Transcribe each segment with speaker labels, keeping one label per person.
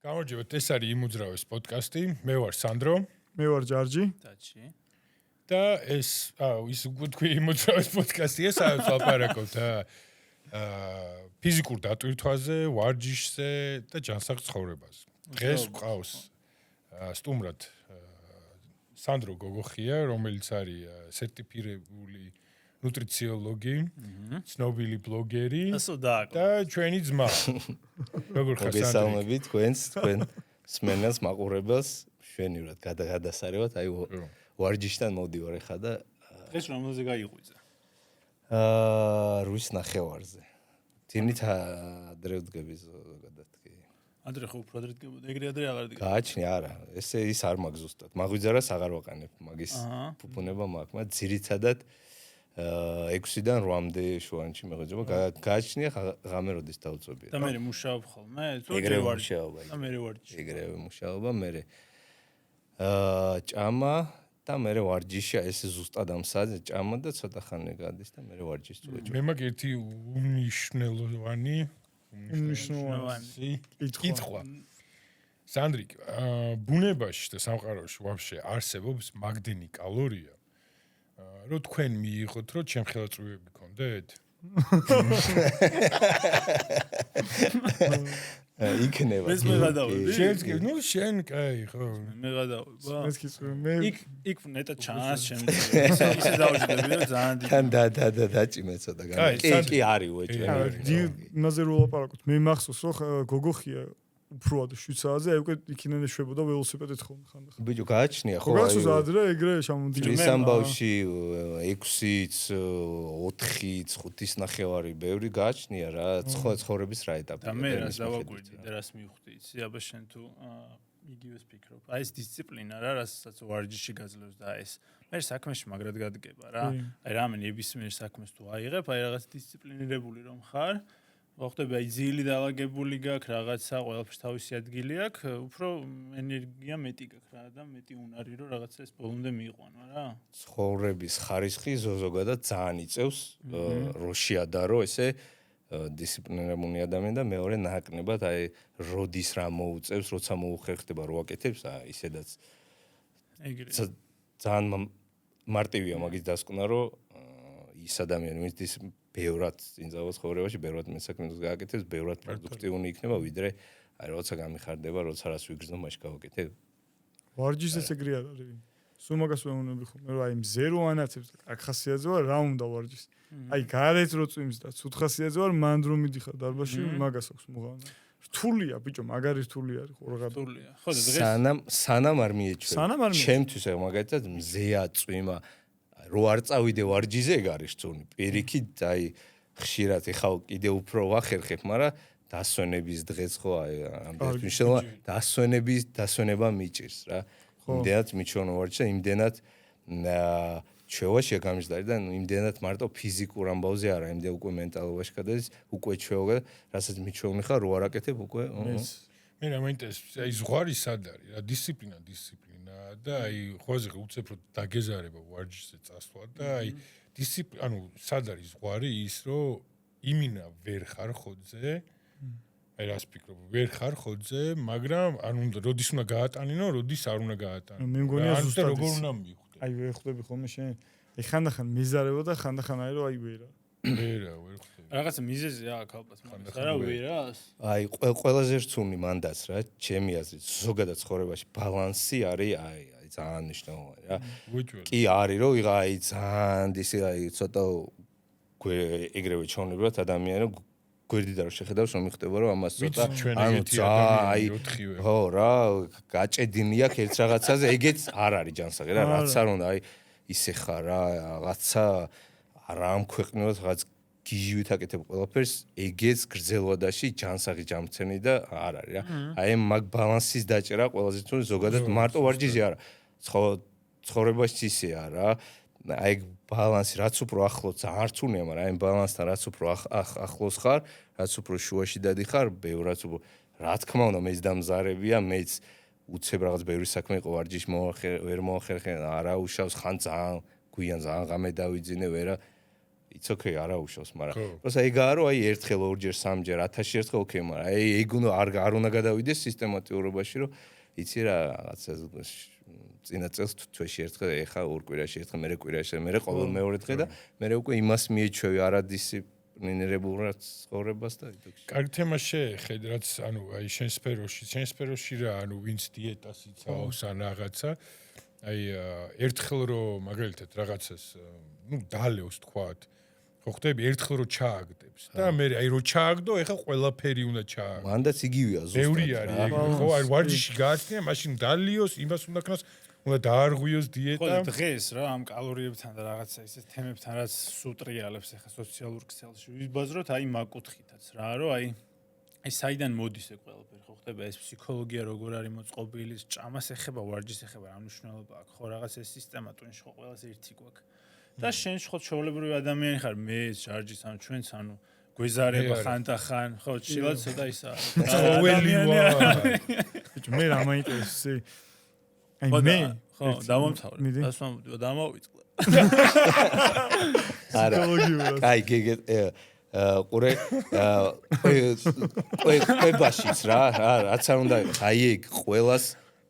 Speaker 1: გამარჯობათ, ეს არის იმუძრავეს პოდკასტი. მე ვარ სანდრო.
Speaker 2: მე ვარ ჯარჯი.
Speaker 3: დაჩი.
Speaker 1: და ეს ის უკვე იმუძრავეს პოდკასტია, სადაც ვაპარაკობთ ფიზიკურ დატვირთვაზე, ვარჯიშზე და ჯანსაღ ცხოვრებაზე. დღეს ვყავს სტუმრად სანდრო გოგოხია, რომელიც არის სერტიფიცირებული ნუტრიციოლოგი, ცნობილი ბლოგერი და ჩვენი ძმა. როგორ ხარ სანდრო?
Speaker 4: მოგესალმებით თქვენ სმენელს მაყურებელს შვენივრად გადასარევად, აი ვარჯიშთან მოვდივარ ახლა და
Speaker 3: დღეს რომელზე გაიღვიძა?
Speaker 4: 8 ნახევარზე. თინით ადრე ვდგები ზოგადად კი.
Speaker 3: ადრე ხო უფრო ადრე დგებოდა, ეგრე ადრე აღარ დგება.
Speaker 4: გააჩნი არა, ესე ის არ მაქვს ზუსტად. მაგვიძარას აღარ ვაყენებ მაგის ფუფუნება მაქვს, მაგრამ ძირითადად 6-დან 8-მდე შუანში მეღვიძება. გააჩნია ღამე როდის დავწვევია.
Speaker 3: და მე მუშაობ ხოლმე,
Speaker 4: ეგრევე მუშაობა.
Speaker 3: და მე ვარჯიში.
Speaker 4: ეგრევე მუშაობა, მე ჭამა და მე ვარჯიშია, ეს ზუსტად ამ საათზე ჭამა და ცოტა ხანი გადის და მე ვარჯიშს წვეჭ.
Speaker 1: მე მაქვს ერთი უნიშნელოვანი კითხვა. სანდრიკ, ბუნებაში და სამყაროში ვაფშე არსებობს მაგდენი კალორია? რო თქვენ მიიღოთ, რომ ჩემ ხელაწვევები გქონდეთ?
Speaker 4: იქნება.
Speaker 3: ეს მე გადავედი.
Speaker 1: შენ კაი, ხო.
Speaker 3: მე გადავედი.
Speaker 2: ეს კი მე
Speaker 3: იქ ნეტა ჩანს შემიძლია. ისე დავждები და ძალიან დიდი.
Speaker 4: თან დაჭიმე ცოტა განა. კი არის უეჭვე.
Speaker 2: იმაზე რო ლაპარაკობთ, მე მახსოვს რომ გოგოხია უფრო 7 საათზე უკვე იქიდან ეშვებოდა ველოსიპედით ხოლმე ხანდახან.
Speaker 4: ბიჭო გააჩნია ხო?
Speaker 2: გასულა ადრე ეგრე შემოდიოდა.
Speaker 4: ის ამბავში 6-იც, 4-იც, 5-ის ნახევარი ბევრი გააჩნია რა, ცხოვრების რა ეტაპია.
Speaker 3: და მე რას დავაკვირდი და რას მივხვდი, იცი, აბა შენ თუ იგივეს ფიქრობ. აი ეს დისციპლინა რა, რასაც ვარჯიში გაძლევს და ეს მე საქმეში მაგრად გადგება რა. აი რამე ნებისმიერ საქმეს თუ აიღებ, აი რაღაც დისციპლინირებული რომ ხარ, მოხდება აი ძილი დაალაგებული გაქვს, რაღაცა ყველაფერს თავისი ადგილი აქვს, უფრო ენერგია მეტი გაქვს რა და მეტი უნარი რომ რაღაცა ეს ბოლომდე მიიყვანო რა.
Speaker 4: ცხოვრების ხარისხი ზოგადად ძალიან იწევს, რო შეადარო ესე დისციპლინირებული ადამიანი და მეორე ნაკლებად აი როდის რა მოუწევს, როცა მოუხერხდება რო აკეთებს, ისედაც
Speaker 3: ეგრე.
Speaker 4: ძალიან მარტივია მაგის დასკვნა, რომ ის ადამიანი ვინც ბევრად წინწავა ცხოვრებაში, ბევრად მესაქმნელს გააკეთებს, ბევრად პროდუქტიული იქნება, ვიდრე აი როცა გამიხარდება, როცა რას ვიგრძნო, მაშინ გავაკეთებ.
Speaker 2: ვარჯიშს ეგრე არ არის. სულ მაგას ვეუბნები ხოლმე, რომ აი მზე რო ანაცებს და აქ ხასიათზე ვარ, რა უნდა ვარჯიშს. აი გარეთ რო წვიმს და ცუდ ხასიათზე ვარ, მანდ რომ მიდიხარ დარბაზში, მაგას აქვს მოღავნა. რთულია, ბიჭო, მაგარი რთული არის ყურღა.
Speaker 3: რთულია. ხო და დღეს
Speaker 4: სანამ არ მიეჩვევა. ჩემთვის ეგ მაგალითად მზეა წვიმა რო არ წავიდე ვარჯიზე ეგ არის რთული. პირიქით აი ხშირად ეხავ კიდე უფრო ვახერხებ, მაგრამ დასვენების დღეს ხო აი ამდენად მნიშვნელოვან დასვენება მიჭირს რა. იმდენად მიჩვენო ვარჯიშს და იმდენად ჩვევაში გამიზდარი და იმდენად მარტო ფიზიკურ ამბავზე არა, იმდენ უკვე მენტალობაში გადადის, უკვე ჩვევა, რასაც მიჩვენე ხარ, რო არ აკეთებ უკვე.
Speaker 1: მე რა მაინტერესებს, აი ზღვარი სად არის? რა დისციპლინა და აი ხოზე უცებ რომ დაგეზარება ვარჯიშზე წასვლა და აი დისციპლინა, ანუ სად არის ზღვარი ის რომ იმინა ვერ ხარ ხოძე. აი რას ფიქრობ, ვერ ხარ ხოძე, მაგრამ ანუ როდის უნდა გაატანინო, როდის არ უნდა გაატანინო.
Speaker 2: მე მგონია ზუსტად
Speaker 1: როგორ უნდა მიხვდე.
Speaker 2: აი ვერ ხვდები ხოლმე შენ. აი ხანდახან მიზარება და ხანდახან აი რომ აი ვერა.
Speaker 1: ვერ ხვდები.
Speaker 3: რაღაცა მიზეზია აქ ალბათ მაგას. არა ვერას.
Speaker 4: აი ყველაზე რთული მანდაც რა, ჩემი აზრით, ზოგადად ცხოვრებაში ბალანსი არის აი ძალიან მნიშვნელოვანი რა. კი არის რომ ვიღა აი ძალიან ისე აი ცოტა ეგრევე ჩაუნებრად ადამიანი გვერდიდან რომ შეხედავს რომ მიხდება რომ ამას ცოტა ანუ აი ხო რა გაჭედინი აქვს ერთ რაღაცაზე ეგეც არ არის ჯანსაღი რა რაც არ უნდა აი ისე ხარ რა რაღაცა არა ამ ქვეყნებად რაღაც გიჟივით აკეთებ ყველაფერს ეგეც გრძელვადაში ჯანსაღი ჯამცენი და არ არის რა აი მაგ ბალანსის დაჭერა ყველაზე თუ ზოგადად მარტო ვარჯიში არა ცხოვრებაში ისეა რა აი ბალანსი რაც უფრო ახლოს არ რთულია მაგრამ აი ბალანსთან რაც უფრო ახლოს ხარ რაც უფრო შუაში დადიხარ ბევრად უფრო რა თქმა უნდა მეც დამზარებია მეც უცებ რაღაც ბევრი საქმე იყო ვარჯიში ვერ მოახერხე არა უშავს ხან ძალიან გვიან ძალიან ღამე დავიძინე ვერა it's okay არა უშავს, მაგრამ просто ეგაა რომ აი ერთხელ ორჯერ სამჯერ 1000-ში ერთხელ okay, მაგრამ აი ეგ უნდა არ უნდა გადავიდეს სისტემატიურობაში, რომ იცი რა რაღაცა წინა წელს თვეში ერთხელ ეხა ორ კვირაში ერთხელ მერე კვირაში მერე ყოველ მეორე დღე და მერე უკვე იმას მიეჩვევი არადისციპლინირებულად ცხოვრებას და
Speaker 1: კარგი თემა შეეხეთ, რაც ანუ აი შენ სფეროში რა ანუ ვინც დიეტას იცავს ან რაღაცა აი ერთხელ რომ მაგალითად რაღაცას ნუ დალევს თქვათ ხო ხდები ერთხელ რომ ჩააგდებს და მე აი რომ ჩააგდო ეხა ყველაფერი უნდა ჩააგდო
Speaker 4: მანდაც იგივეა ზუსტად
Speaker 1: ბევრი არის ხო აი ვარჯიში გააცნია მაშინ დალიოს იმას უნდა ქნას უნდა დაარღვიოს დიეტა
Speaker 3: ხო დღეს რა ამ კალორიებთან და რაღაცა ისეთ თემებთან რაც სუტრიალებს ეხა სოციალურ ქსელში ვიბაზროთ აი მაგკუთხითაც რა რომ აი საიდან მოდის ეგ ყველაფერი ხო ხდება ეს ფსიქოლოგია როგორ არის მოწყობილი ჭამას ეხება ვარჯიშს ეხება რა მნიშვნელობა აქვს ხო რაღაც ეს სისტემა ტვინში ხო ყველას ერთი გვაქვს და შენ ხო ჩვეულებრივი ადამიანი ხარ მე ჟარჯის ანუ ჩვენც ანუ გვეზარება ხანდახან ხო შილად ცოტა ისა
Speaker 1: ყოველი ვარ
Speaker 2: ბიჭო მე რა მაინტერესებს აი მე
Speaker 3: ხო დავამთავრე დასვამდი დამავიწყდა
Speaker 4: არა აი გეგე ყურე ყებაშიც რა რაც არ უნდა იყოს აი ეგ ყველას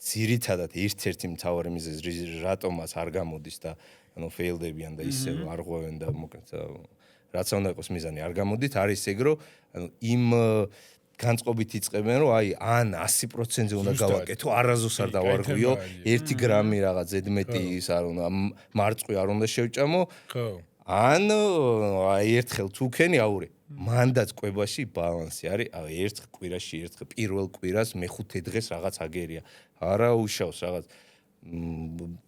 Speaker 4: ძირითადად ერთ-ერთი მთავარი მიზეზი რატომაც არ გამოდის და ანუ ფეილდებიან და ისე არ ღვევენ და მოკლედ რაც უნდა იყოს მიზანი არ გამოდით არის ეგ რომ ანუ იმ განწყობით იწყებენ რომ აი ან 100%-ზე უნდა გავაკეთო არაზოს არ დავარღვიო 1 გრამი რაღაც ზედმეტი ის არ უნდა მარწყვი არ უნდა შევჭამო
Speaker 1: ხო
Speaker 4: ან აი ერთხელ თუ ქენი აური მანდაც კვებაში ბალანსი არის აი ერთ კვირაში ერთხელ პირველ კვირას მეხუთე დღეს რაღაც აგერია არა უშავს რაღაც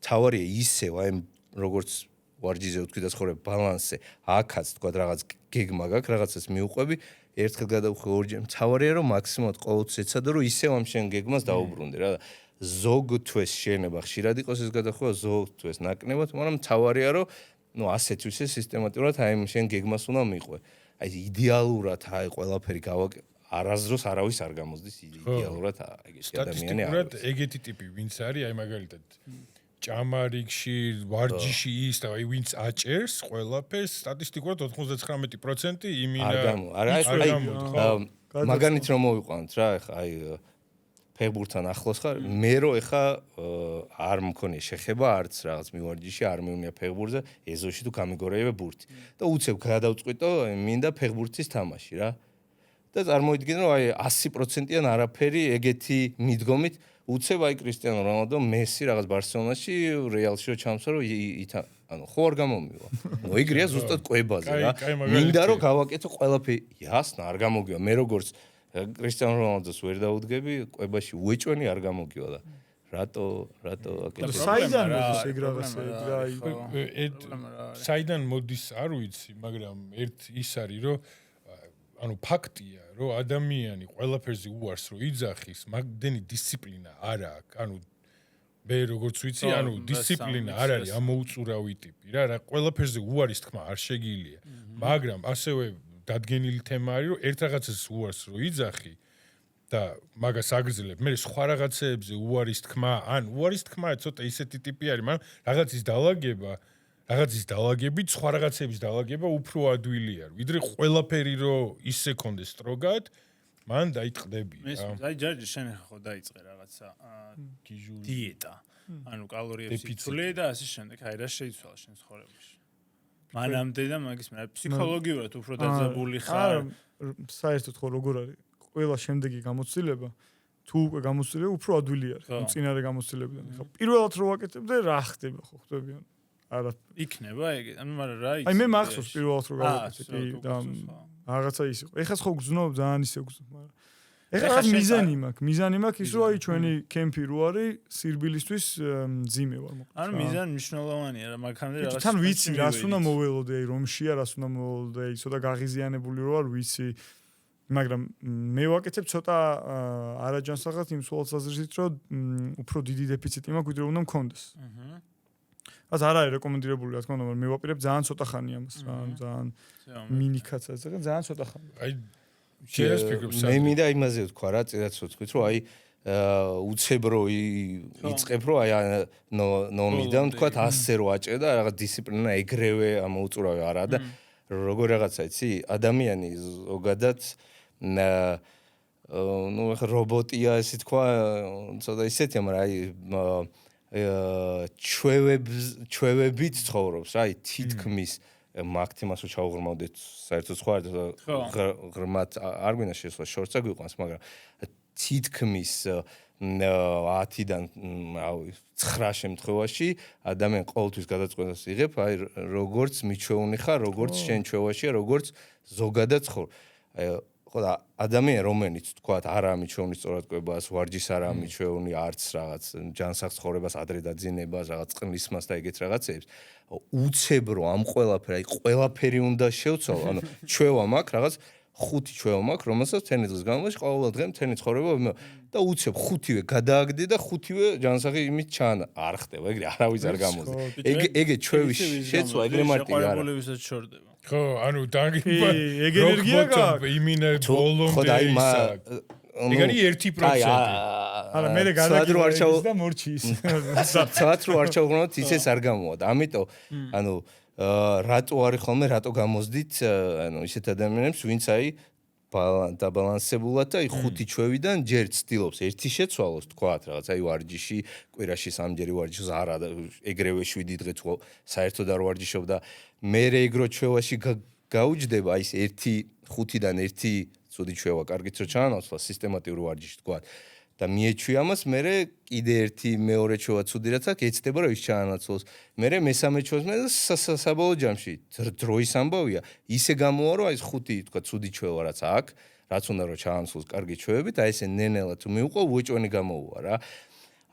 Speaker 4: თავარია ისევ აი როგორც ვარჯიზე ვთქვი და ცხოვრება ბალანსზე აქაც თქვა რაღაც გეგმა გაქვს რაღაცას მიუყვები ერთხელ გადავხე ორჯერ თავარია რომ მაქსიმუმად ყოველთვის ეცადო რომ ისევ ამ შენ გეგმას დაუბრუნდე რა ზოგ თვეს შენება ხშირად იყოს ეს გადახვევა ზოგ თვეს ნაკლებად მაგრამ თავარია რომ ну ასეთ ვისე სისტემატურად აი შენ გეგმას უნდა მიყვე აი იდეალურად აი ყველაფერი გავაკეთე არასდროს არავის არ გამოსდის იდეალურად ეგეთი ადამიანი არის
Speaker 1: სტატისტიკურად ეგეთი ტიპი ვინც არის აი მაგალითად ჭამარიგში ვარჯიში ის და აი ვინც აჭერს ყველაფერს სტატისტიკურად 99% იმინა
Speaker 4: აი მაგანით რომ მოვიყვანოთ რა ეხა აი ფეხბურთთან ახლოს ხარ მე რო ეხა არ მქონია შეხება არც რაღაც მივარჯიში არ მეუნია ფეხბურთზე ეზოში თუ გამიგორეებე ბურთი და უცებ გადავწყვიტო მინდა ფეხბურთის თამაში რა და წარმოიდგინე რომ აი 100%-იან არაფერი ეგეთი მიდგომით უცებ აი კრისტიანო რონალდო მესი რაღაც ბარსელონაში რეალში რო ჩამსვა რომ ანუ ხო არ გამომივა ნუ ეგრეა ზუსტად კვებაზე რა მინდა რომ გავაკეთო ყველაფერი იასნა არ გამოგივა მე როგორც კრისტიანო რონალდოს ვერ დაუდგები კვებაში უეჭვენი არ გამოგივა და რატო აკეთე
Speaker 2: საიდან მოდის ეგ რაღაცა
Speaker 1: საიდან მოდის არ ვიცი მაგრამ ერთ ის არის რომ ანუ ფაქტია რომ ადამიანი ყველაფერზე უარს რომ იძახის მაგდენი დისციპლინა არ აქვს ანუ მე როგორც ვიცი ანუ დისციპლინა არ არის ამოუწურავი ტიპი რა ყველაფერზე უარის თქმა არ შეგიძლია მაგრამ ასევე დადგენილი თემა არის რომ ერთ რაღაცას უარს რომ იძახი და მაგას აგრძელებ მე სხვა რაღაცეებზე უარის თქმა ან უარის თქმა ცოტა ისეთი ტიპი არის მაგრამ რაღაცის დაალაგებით სხვა რაღაცების დაალაგება უფრო ადვილი არის ვიდრე ყველაფერი რომ ისე კონდეს სტროგად მან დაიწყდები
Speaker 3: აი ჯარჯი შენ ხო დაიწყე რაღაცა დიეტა ანუ კალორიების იცვლე და ასე შემდეგ აი რა შეიცვალა შენ ცხოვრებაში მანამდე და მაგის მე ფსიქოლოგიურად უფრო დაძაბული ხარ
Speaker 2: საერთოდ ხო როგორ არის ყველა შემდეგი გამოცდილება თუ უკვე გამოცდილება უფრო ადვილი არის წინარე გამოცდილებიდან ხო პირველად რო ვაკეთებდე რა ხდება ხო ხდებიან არა
Speaker 3: იქნება ეგ ანუ მაგრამ რა იცი
Speaker 2: აი მე მახსოვს პირველად რო გავაკეთე და რაღაცა ის იყო ეხლა ხო გძნობ ძალიან ისე გძნობ მაგრამ ეხლა მიზანი მაქვს ის რომ აი ჩვენი კემპი რო არის სირბილისთვის მძიმე ვარ მოკლედ
Speaker 3: ანუ მიზანი მნიშვნელოვანია რა მაგამდე რაღაც
Speaker 2: თან ვიცი რას უნდა მოველოდე აი რომშია რას უნდა მოველოდე აი ცოტა გაღიზიანებული რო ვარ ვიცი მაგრამ მე ვაკეთებ ცოტა არაჯანსაღად იმ სულაცაზრისით რომ უფრო დიდი დეფიციტი მაქვს ვიდრე უნდა მქონდეს אז არ არის რეკომენდირებული რა თქმა უნდა მაგრამ მე ვაპირებ ძალიან ცოტა ხანი ამას რა ძალიან მინიკაცაც ძალიან ცოტა ხანი
Speaker 1: აი შეიძლება ფიქრობ
Speaker 4: მე მინდა იმაზე ვთქვა რა წინაც ვთქვით რომ აი უცებ რო იწყებ რო აი ნომიდან ვთქვათ 100-ზე რო აჭერ და რაღაც დისციპლინა ეგრევე ამოუწურავი არა და როგორ რაღაცა იცი ადამიანი ზოგადად რობოტია ესე თქვა ცოტა ისეთია მაგრამ ჩვევებით ცხოვრობს რა თითქმის მაგთიმას უჩაუღრმავდეთ საერთოდ სხვა ღრმად არ გვინდა შესვლა შორტსა გვიყვანს მაგრამ თითქმის 10-დან 9 შემთხვევაში ადამიანი ყოველთვის გადაწყვეტას იღებ აი როგორც მიჩვეუნი ხარ როგორც შენ ჩვევაშია როგორც ზოგადად ხარ ხო და ადამიანი რომელიც თქვათ არ ამიჩვეუნი სწორადკვებას ვარჯიშს არ ამიჩვეუნი არც რაღაც ჯანსაღ ცხოვრებას ადრე დაძინებას რაღაც ყნისმას და ეგეთ რაღაცებს უცებრო ამ ყველაფერი უნდა შევცვალო ანუ ჩვევა მაქვს რაღაც 5 ჩვევა მაქვს რომელსაც თენი დღის განმავლობაში ყოველ დღე თენი ცხოვრება და უცებ 5-ვე გადააგდე და 5-ვე ჯანსაღი იმით ჩაანა არ ხდება ეგრე არავის არ გამოძე ეგე ჩვევის შეცვლა ეგრე მარტივი არა
Speaker 3: ყოლებისაც ჩორდება
Speaker 1: ხო ანუ დაგიგება
Speaker 2: ეგ ენერგია გაქვს
Speaker 1: იმინე ბოლომდე ეგ არის 1%
Speaker 2: არა მე გადაგიყვანეს და მორჩის
Speaker 4: საათ რო არ ჩავღრმავთ ისეს არ გამოვა ამიტომ ანუ რატო არის ხოლმე რატო გამოსდით ანუ ისეთ ადამიანებს ვინც აი დაბალანსებულად და 5 ჩვევიდან ჯერ ცდილობს ერთი შეცვალოს თქვათ რაღაც აი ვარჯიში კვირაში 3 ვარჯიშს არა ეგრევე 7 დღე თუ საერთოდ არ ვარჯიშობ და მე ეგრო ჩვევაში გაუჯდება აი ეს 5-დან 1 ცუდი ჩვევა კარგით რო ჩაანაცვლა სისტემატიური ვარჯიში თქვათ და მიეჩვი ამას მე კიდე ერთი მეორე ჩვევა ცუდი რაც აქვს ეცდება რომ ის ჩაანაცვლოს მე მესამე ჩვევას მე საბოლოო ჯამში დროის ამბავია ისე გამოვა რომ აი ეს 5 თქვა ცუდი ჩვევა რაც აქვს რაც უნდა რომ ჩაანაცვლოს კარგი ჩვევებით აი ესე ნენელა თუ მიუყო უეჭვენი გამოვა რა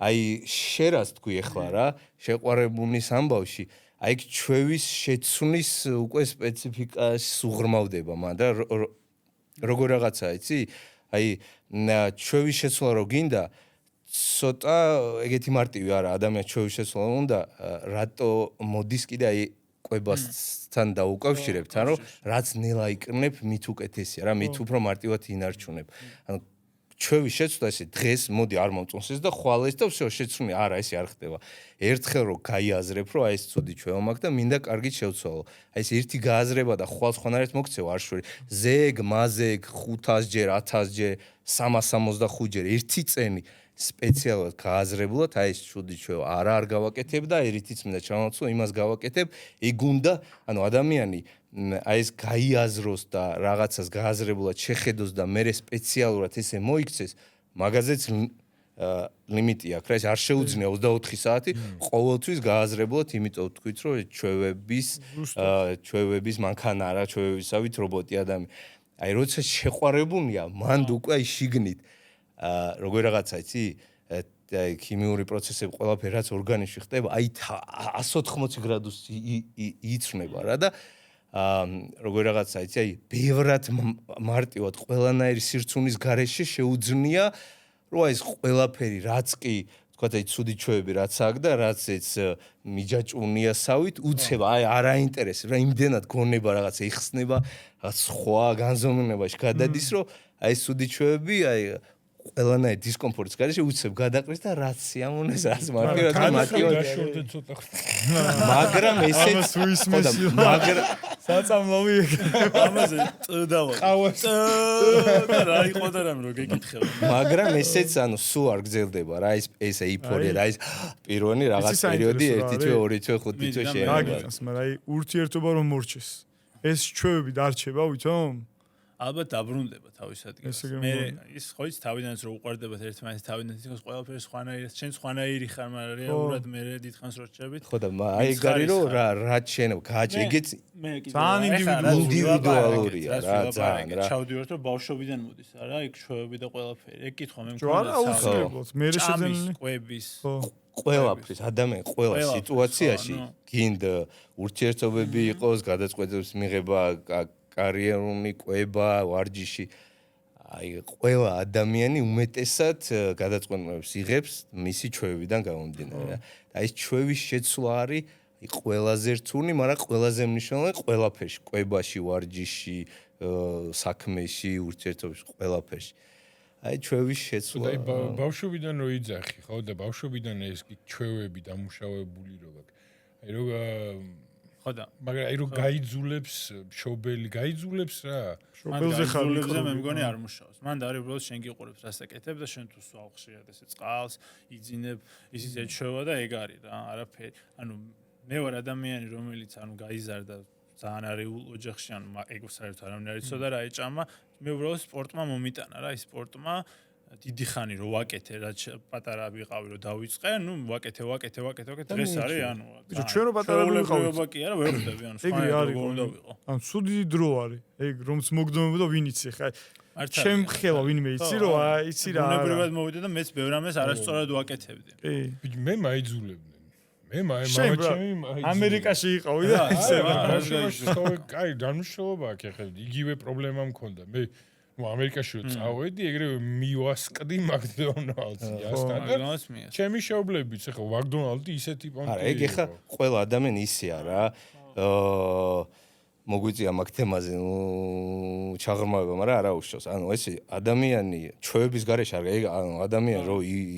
Speaker 4: აი შერას თქვი ახლა რა შეყვარებულის ამბავში აი ჩვევის შეცვლის უკვე სპეციფიკას უღრმავდება მან და როგორ რაღაცა იცი აი ჩვევის შეცვლა რო გინდა ცოტა ეგეთი მარტივი არა ადამიანს ჩვევის შეცვლა უნდა რატო მოდის კიდე აი კვებასთან დაუკავშირებთ ანუ რაც ნელა იკრნებ მით უკეთესია რა მით უფრო მარტივად ინარჩუნებ ანუ ჩვევის შეცვლა ესე დღეს მოდი არ მომწონს ეს და ხვალ ეს და всё შეცვლი არა ესე არ ხდება ერთხელ რო გაიაზრებ რომ აი ეს ცუდი ჩვევა მაქვს და მინდა კარგით შევცვალო აი ეს ერთი გააზრება და ხვალ ხონარეთ მოგცევა არ შვერი ზეგ მაზეგ 500 ჯერ 1000 ჯერ 365 ჯერ ერთი წენი სპეციალურად გააზრებულად აი ეს ცუდი ჩვევა არ გავაკეთებ და ერითიც მინდა ჩავაცვლო იმას გავაკეთებ ეგ უნდა ანუ ადამიანი აი ეს გაიაზროს და რაღაცას გააზრებულად შეხედოს და მე სპეციალურად ესე მოიქცეს მაგაზეც ლიმიტი აქვს რა ეს არ შეუძლია 24 საათი ყოველთვის გააზრებულად იმიტომ თქვით რომ ჩვევების მანქანა არა ჩვევებისავით რობოტი ადამიანი აი როცა შეყვარებუნია მანდ უკვე აი შიგნით როგორ რაღაცა იცი აი ქიმიური პროცესები ყველაფერი რაც ორგანიზმში ხდება აი 180 გრადუსი იცვლება რა და როგორ რაღაცა იცი აი ბევრად მარტივად ყველანაირი სირცუნის გარეშე შეუძლია რომ აი ეს ყველაფერი რაც კი თქვა აი ცუდი ჩვევები რაც აქვს და რაც ეს მიჯაჭვუნია სავით უცება აი არ აინტერესებს რა იმდენად გონება რაღაცა იხსნება რაღაც სხვა განზომილებაში გადადის რომ აი ეს ცუდი ჩვევები აი ყველანაირი დისკომფორტის გარეშე უცებ გადაყრის და რაც სიამოვნეს რაც მარტივად
Speaker 1: ცოტა
Speaker 4: მაგრამ ესეც მაგრამ
Speaker 2: საწამლოვი
Speaker 3: ამაზე წდავა
Speaker 1: ყავას
Speaker 3: რა იყო და რამე რო გეკითხება
Speaker 4: მაგრამ ესეც ანუ სულ არ გძელდება რა ეს ეიფორია და ეს პირველი რაღაც პერიოდი 1 თვე 2 თვე 5 თვე შეიძლება
Speaker 2: აგიტანს მაგრამ აი ურთიერთობა რომ მორჩეს ეს ჩვევები დარჩება ვითომ
Speaker 3: ალბათ დაბრუნდება თავის ადგილას. მე ის ხო იცი თავიდანაც რო უყარდებათ ერთმანეთს თავიდანაც იყოს ყველაფერი სხვანაირად, შენ სხვანაირი ხარ, მაგრამ რეალურად მე დიდხანს რო რჩებით.
Speaker 4: ხო და აი ეგ არის რომ რა შენ გააჭე ეგეც
Speaker 2: ძალიან
Speaker 4: ინდივიდუალურია რა ძალიან რა.
Speaker 3: ჩავდივართ რომ ბავშვობიდან მოდის, არა? იქ ჩვევები და ყველაფერი. ეგ კითხვა მე
Speaker 2: მგონია. არა, აუცილებლად. მე შეძენილი
Speaker 3: კვების.
Speaker 4: ყველაფრის ადამიანი ყველა სიტუაციაში გინდა ურთიერთობები იყოს, გადაწყვეტილების მიღება კარიერული კვება, ვარჯიში. აი, ყველა ადამიანი უმეტესად გადაწყვეტილებებს იღებს მისი ჩვევიდან გამომდინარე. და ეს ჩვევის შეცვლა არის ყველაზე რთული, მაგრამ ყველაზე მნიშვნელოვანი ყველაფერში, კვებაში, ვარჯიში, საქმეში, ურთიერთობებში, ყველაფერში. აი, ჩვევის შეცვლა.
Speaker 1: და ბავშვობიდან რო იძახი, ხო და ბავშვობიდან ეს ჩვევები დამუშავებული რო გაქვს. აი,
Speaker 3: ხოდა
Speaker 1: მაგრამ აი რომ გაიძულებს შობელი გაიძულებს რა
Speaker 2: შობელზე ხარ
Speaker 3: მე მგონი არ მუშაობს მან და არის უბრალოდ შენ გიყურებს რას აკეთებ და შენ თუ სვავ ხშირად ესე წყალს იძინებ ისიც ეჩვევა და ეგ არის რა არაფერი ანუ მე ვარ ადამიანი რომელიც ანუ გაიზარდა ძალიან არეულ ოჯახში ანუ ეგ საერთოდ არ იცოდა რა ეჭამა მე უბრალოდ სპორტმა მომიტანა რა ის სპორტმა დიდი ხანი რო ვაკეთე რა პატარა ვიყავი რო დავიწყე ნუ ვაკეთე დღეს არის ანუ
Speaker 2: ჩვენ რო პატარები ვიყავით
Speaker 3: კი არა ვერ ხვდები ანუ
Speaker 2: ეგ არის ანუ სუდი დრო არის ეგ რომც მოგდომებოდა ვინ იცი ხა ჩემ ხელა ვინმე იცი რო იცი რა
Speaker 3: უნებრივად მოვიდა და მეც ბევრ ამას არასწორად ვაკეთებდი
Speaker 2: კი
Speaker 1: მე მაიძულებდნენ მე მამაჩემი
Speaker 2: ამერიკაში იყავი და ისე
Speaker 1: კაი განმშრალობა აქ ეხება იგივე პრობლემა მქონდა მე ამერიკაში წავედი ეგრევე მივასკდი მაკდონალდსი ასთან ჩემი შეობლებიც ახლა მაკდონალდი ისეთი პონტი
Speaker 4: არა ეგ ახლა ყველა ადამიანი ისეა რა მოგვიწია მაგ თემაზე ჩაღრმავება მაგრამ არა უშავს ანუ ეს ადამიანი ჩვეების გარეშე არ ანუ ადამიანი რო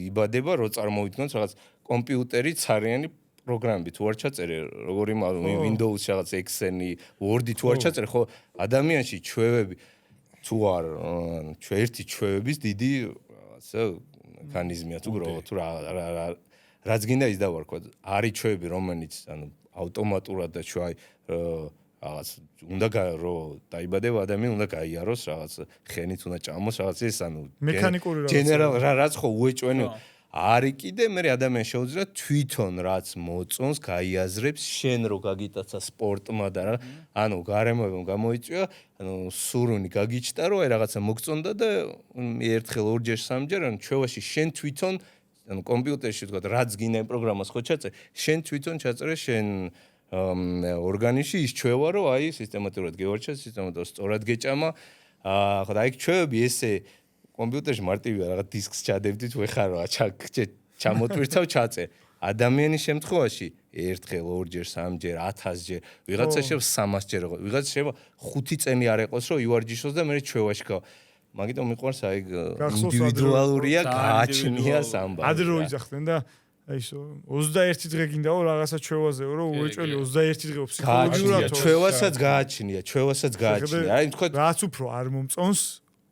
Speaker 4: იბადება რო წარმოიდგინოს რაღაც კომპიუტერი ცარიანი პროგრამები თუ არ ჩაწერე როგორი Windows-ში რაღაც Excel-ი Word-ი თუ არ ჩაწერე ხო ადამიანში ჩვევები თუ არ ერთი ჩვევების დიდი რაღაცა მექანიზმია თუ რაც გინდა ის დავარქვა არის ჩვევები რომელიც ანუ ავტომატურად და ჩვენ რაღაც უნდა რომ დაიბადება ადამიანი უნდა გაიაროს რაღაც ხენით უნდა ჭამოს რაღაც ეს ანუ
Speaker 2: მექანიკური რაღაც
Speaker 4: გენერალ რაც ხო უეჭვენი არის კიდე მე ადამიანს შეუძლია თვითონ რაც მოწონს გაიაზრებს შენ რო გაგიტაცა სპორტმა და რა ანუ გარემოებამ გამოიწვია ანუ სურვილი გაგიჩნდა რომ აი რაღაცა მოგწონდა და ერთხელ ორჯერ სამჯერ ანუ ჩვევაში შენ თვითონ ანუ კომპიუტერში თქვა რაც გინდა პროგრამას ხო ჩაწერ შენ თვითონ ჩაწერე შენ ორგანიზმში ის ჩვევა რომ აი სისტემატურად გევარჩა სისტემატურად სწორად გეჭამა ხო და აი ჩვევები ესე კომპიუტერში მარტივია რაღაც დისკს ჩადებდი თუ ეხარო ჩამოტვირთავ ჩაწე ადამიანის შემთხვევაში ერთხელ ორჯერ სამჯერ 1000ჯერ ვიღაცა შეიძლება 300ჯერ ვიღაცა შეიძლება 5 წელი არ ეყოს რომ ივარჯიშოს და მე ჩვევაში გა მაგიტომ მიყვარს აი ინდივიდუალურია გააჩნია სამბა
Speaker 2: ადრე რო იძახდნენ და აი ისო 21 დღე გინდაო რაღაცა ჩვევაზეო რომ უეჭველი 21 დღეო ფსიქოლოგიურად
Speaker 4: ჩვევასაც გააჩნია აი თქვა
Speaker 2: რაც უფრო არ მომწონს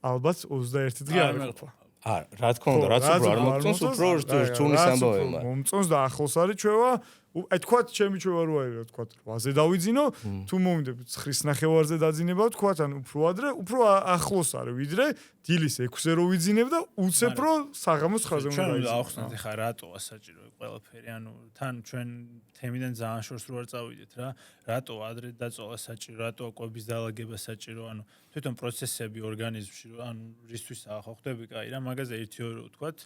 Speaker 2: ალბათ 21 დღე არ ეყოფა.
Speaker 4: არა, რა თქმა უნდა, რაც უფრო არ მომწონს, უფრო რთუნის ამბავია.
Speaker 2: მომწონს და ახლოს არის ჩვევა, აი თქვა ჩემი ჩვევა რო არის, თქვა 8-ზე დავიძინო, თუ მომიდებ 9-ის ნახევარზე დაძინება, თქვა ან უფრო ადრე, უფრო ახლოს არის, ვიდრე დილის 6-ზე რო ვიძინებ და უცებ რო საღამოს 9-ზე უნდა
Speaker 3: დავიძინო. ჩვენ ავხსნათ ხა რატოა საჭირო ყველაფერი, ანუ თან ჩვენ თემიდან ძალიან შორს რო არ წავიდეთ რა, რატო ადრე დაწოლა საჭირო, რატო კვების დაალაგება საჭირო, ანუ თვითონ პროცესები ორგანიზმში, ანუ რისთვისაა ხო ხდები კაი რა, მაგაზე 1-2 ვთქვათ,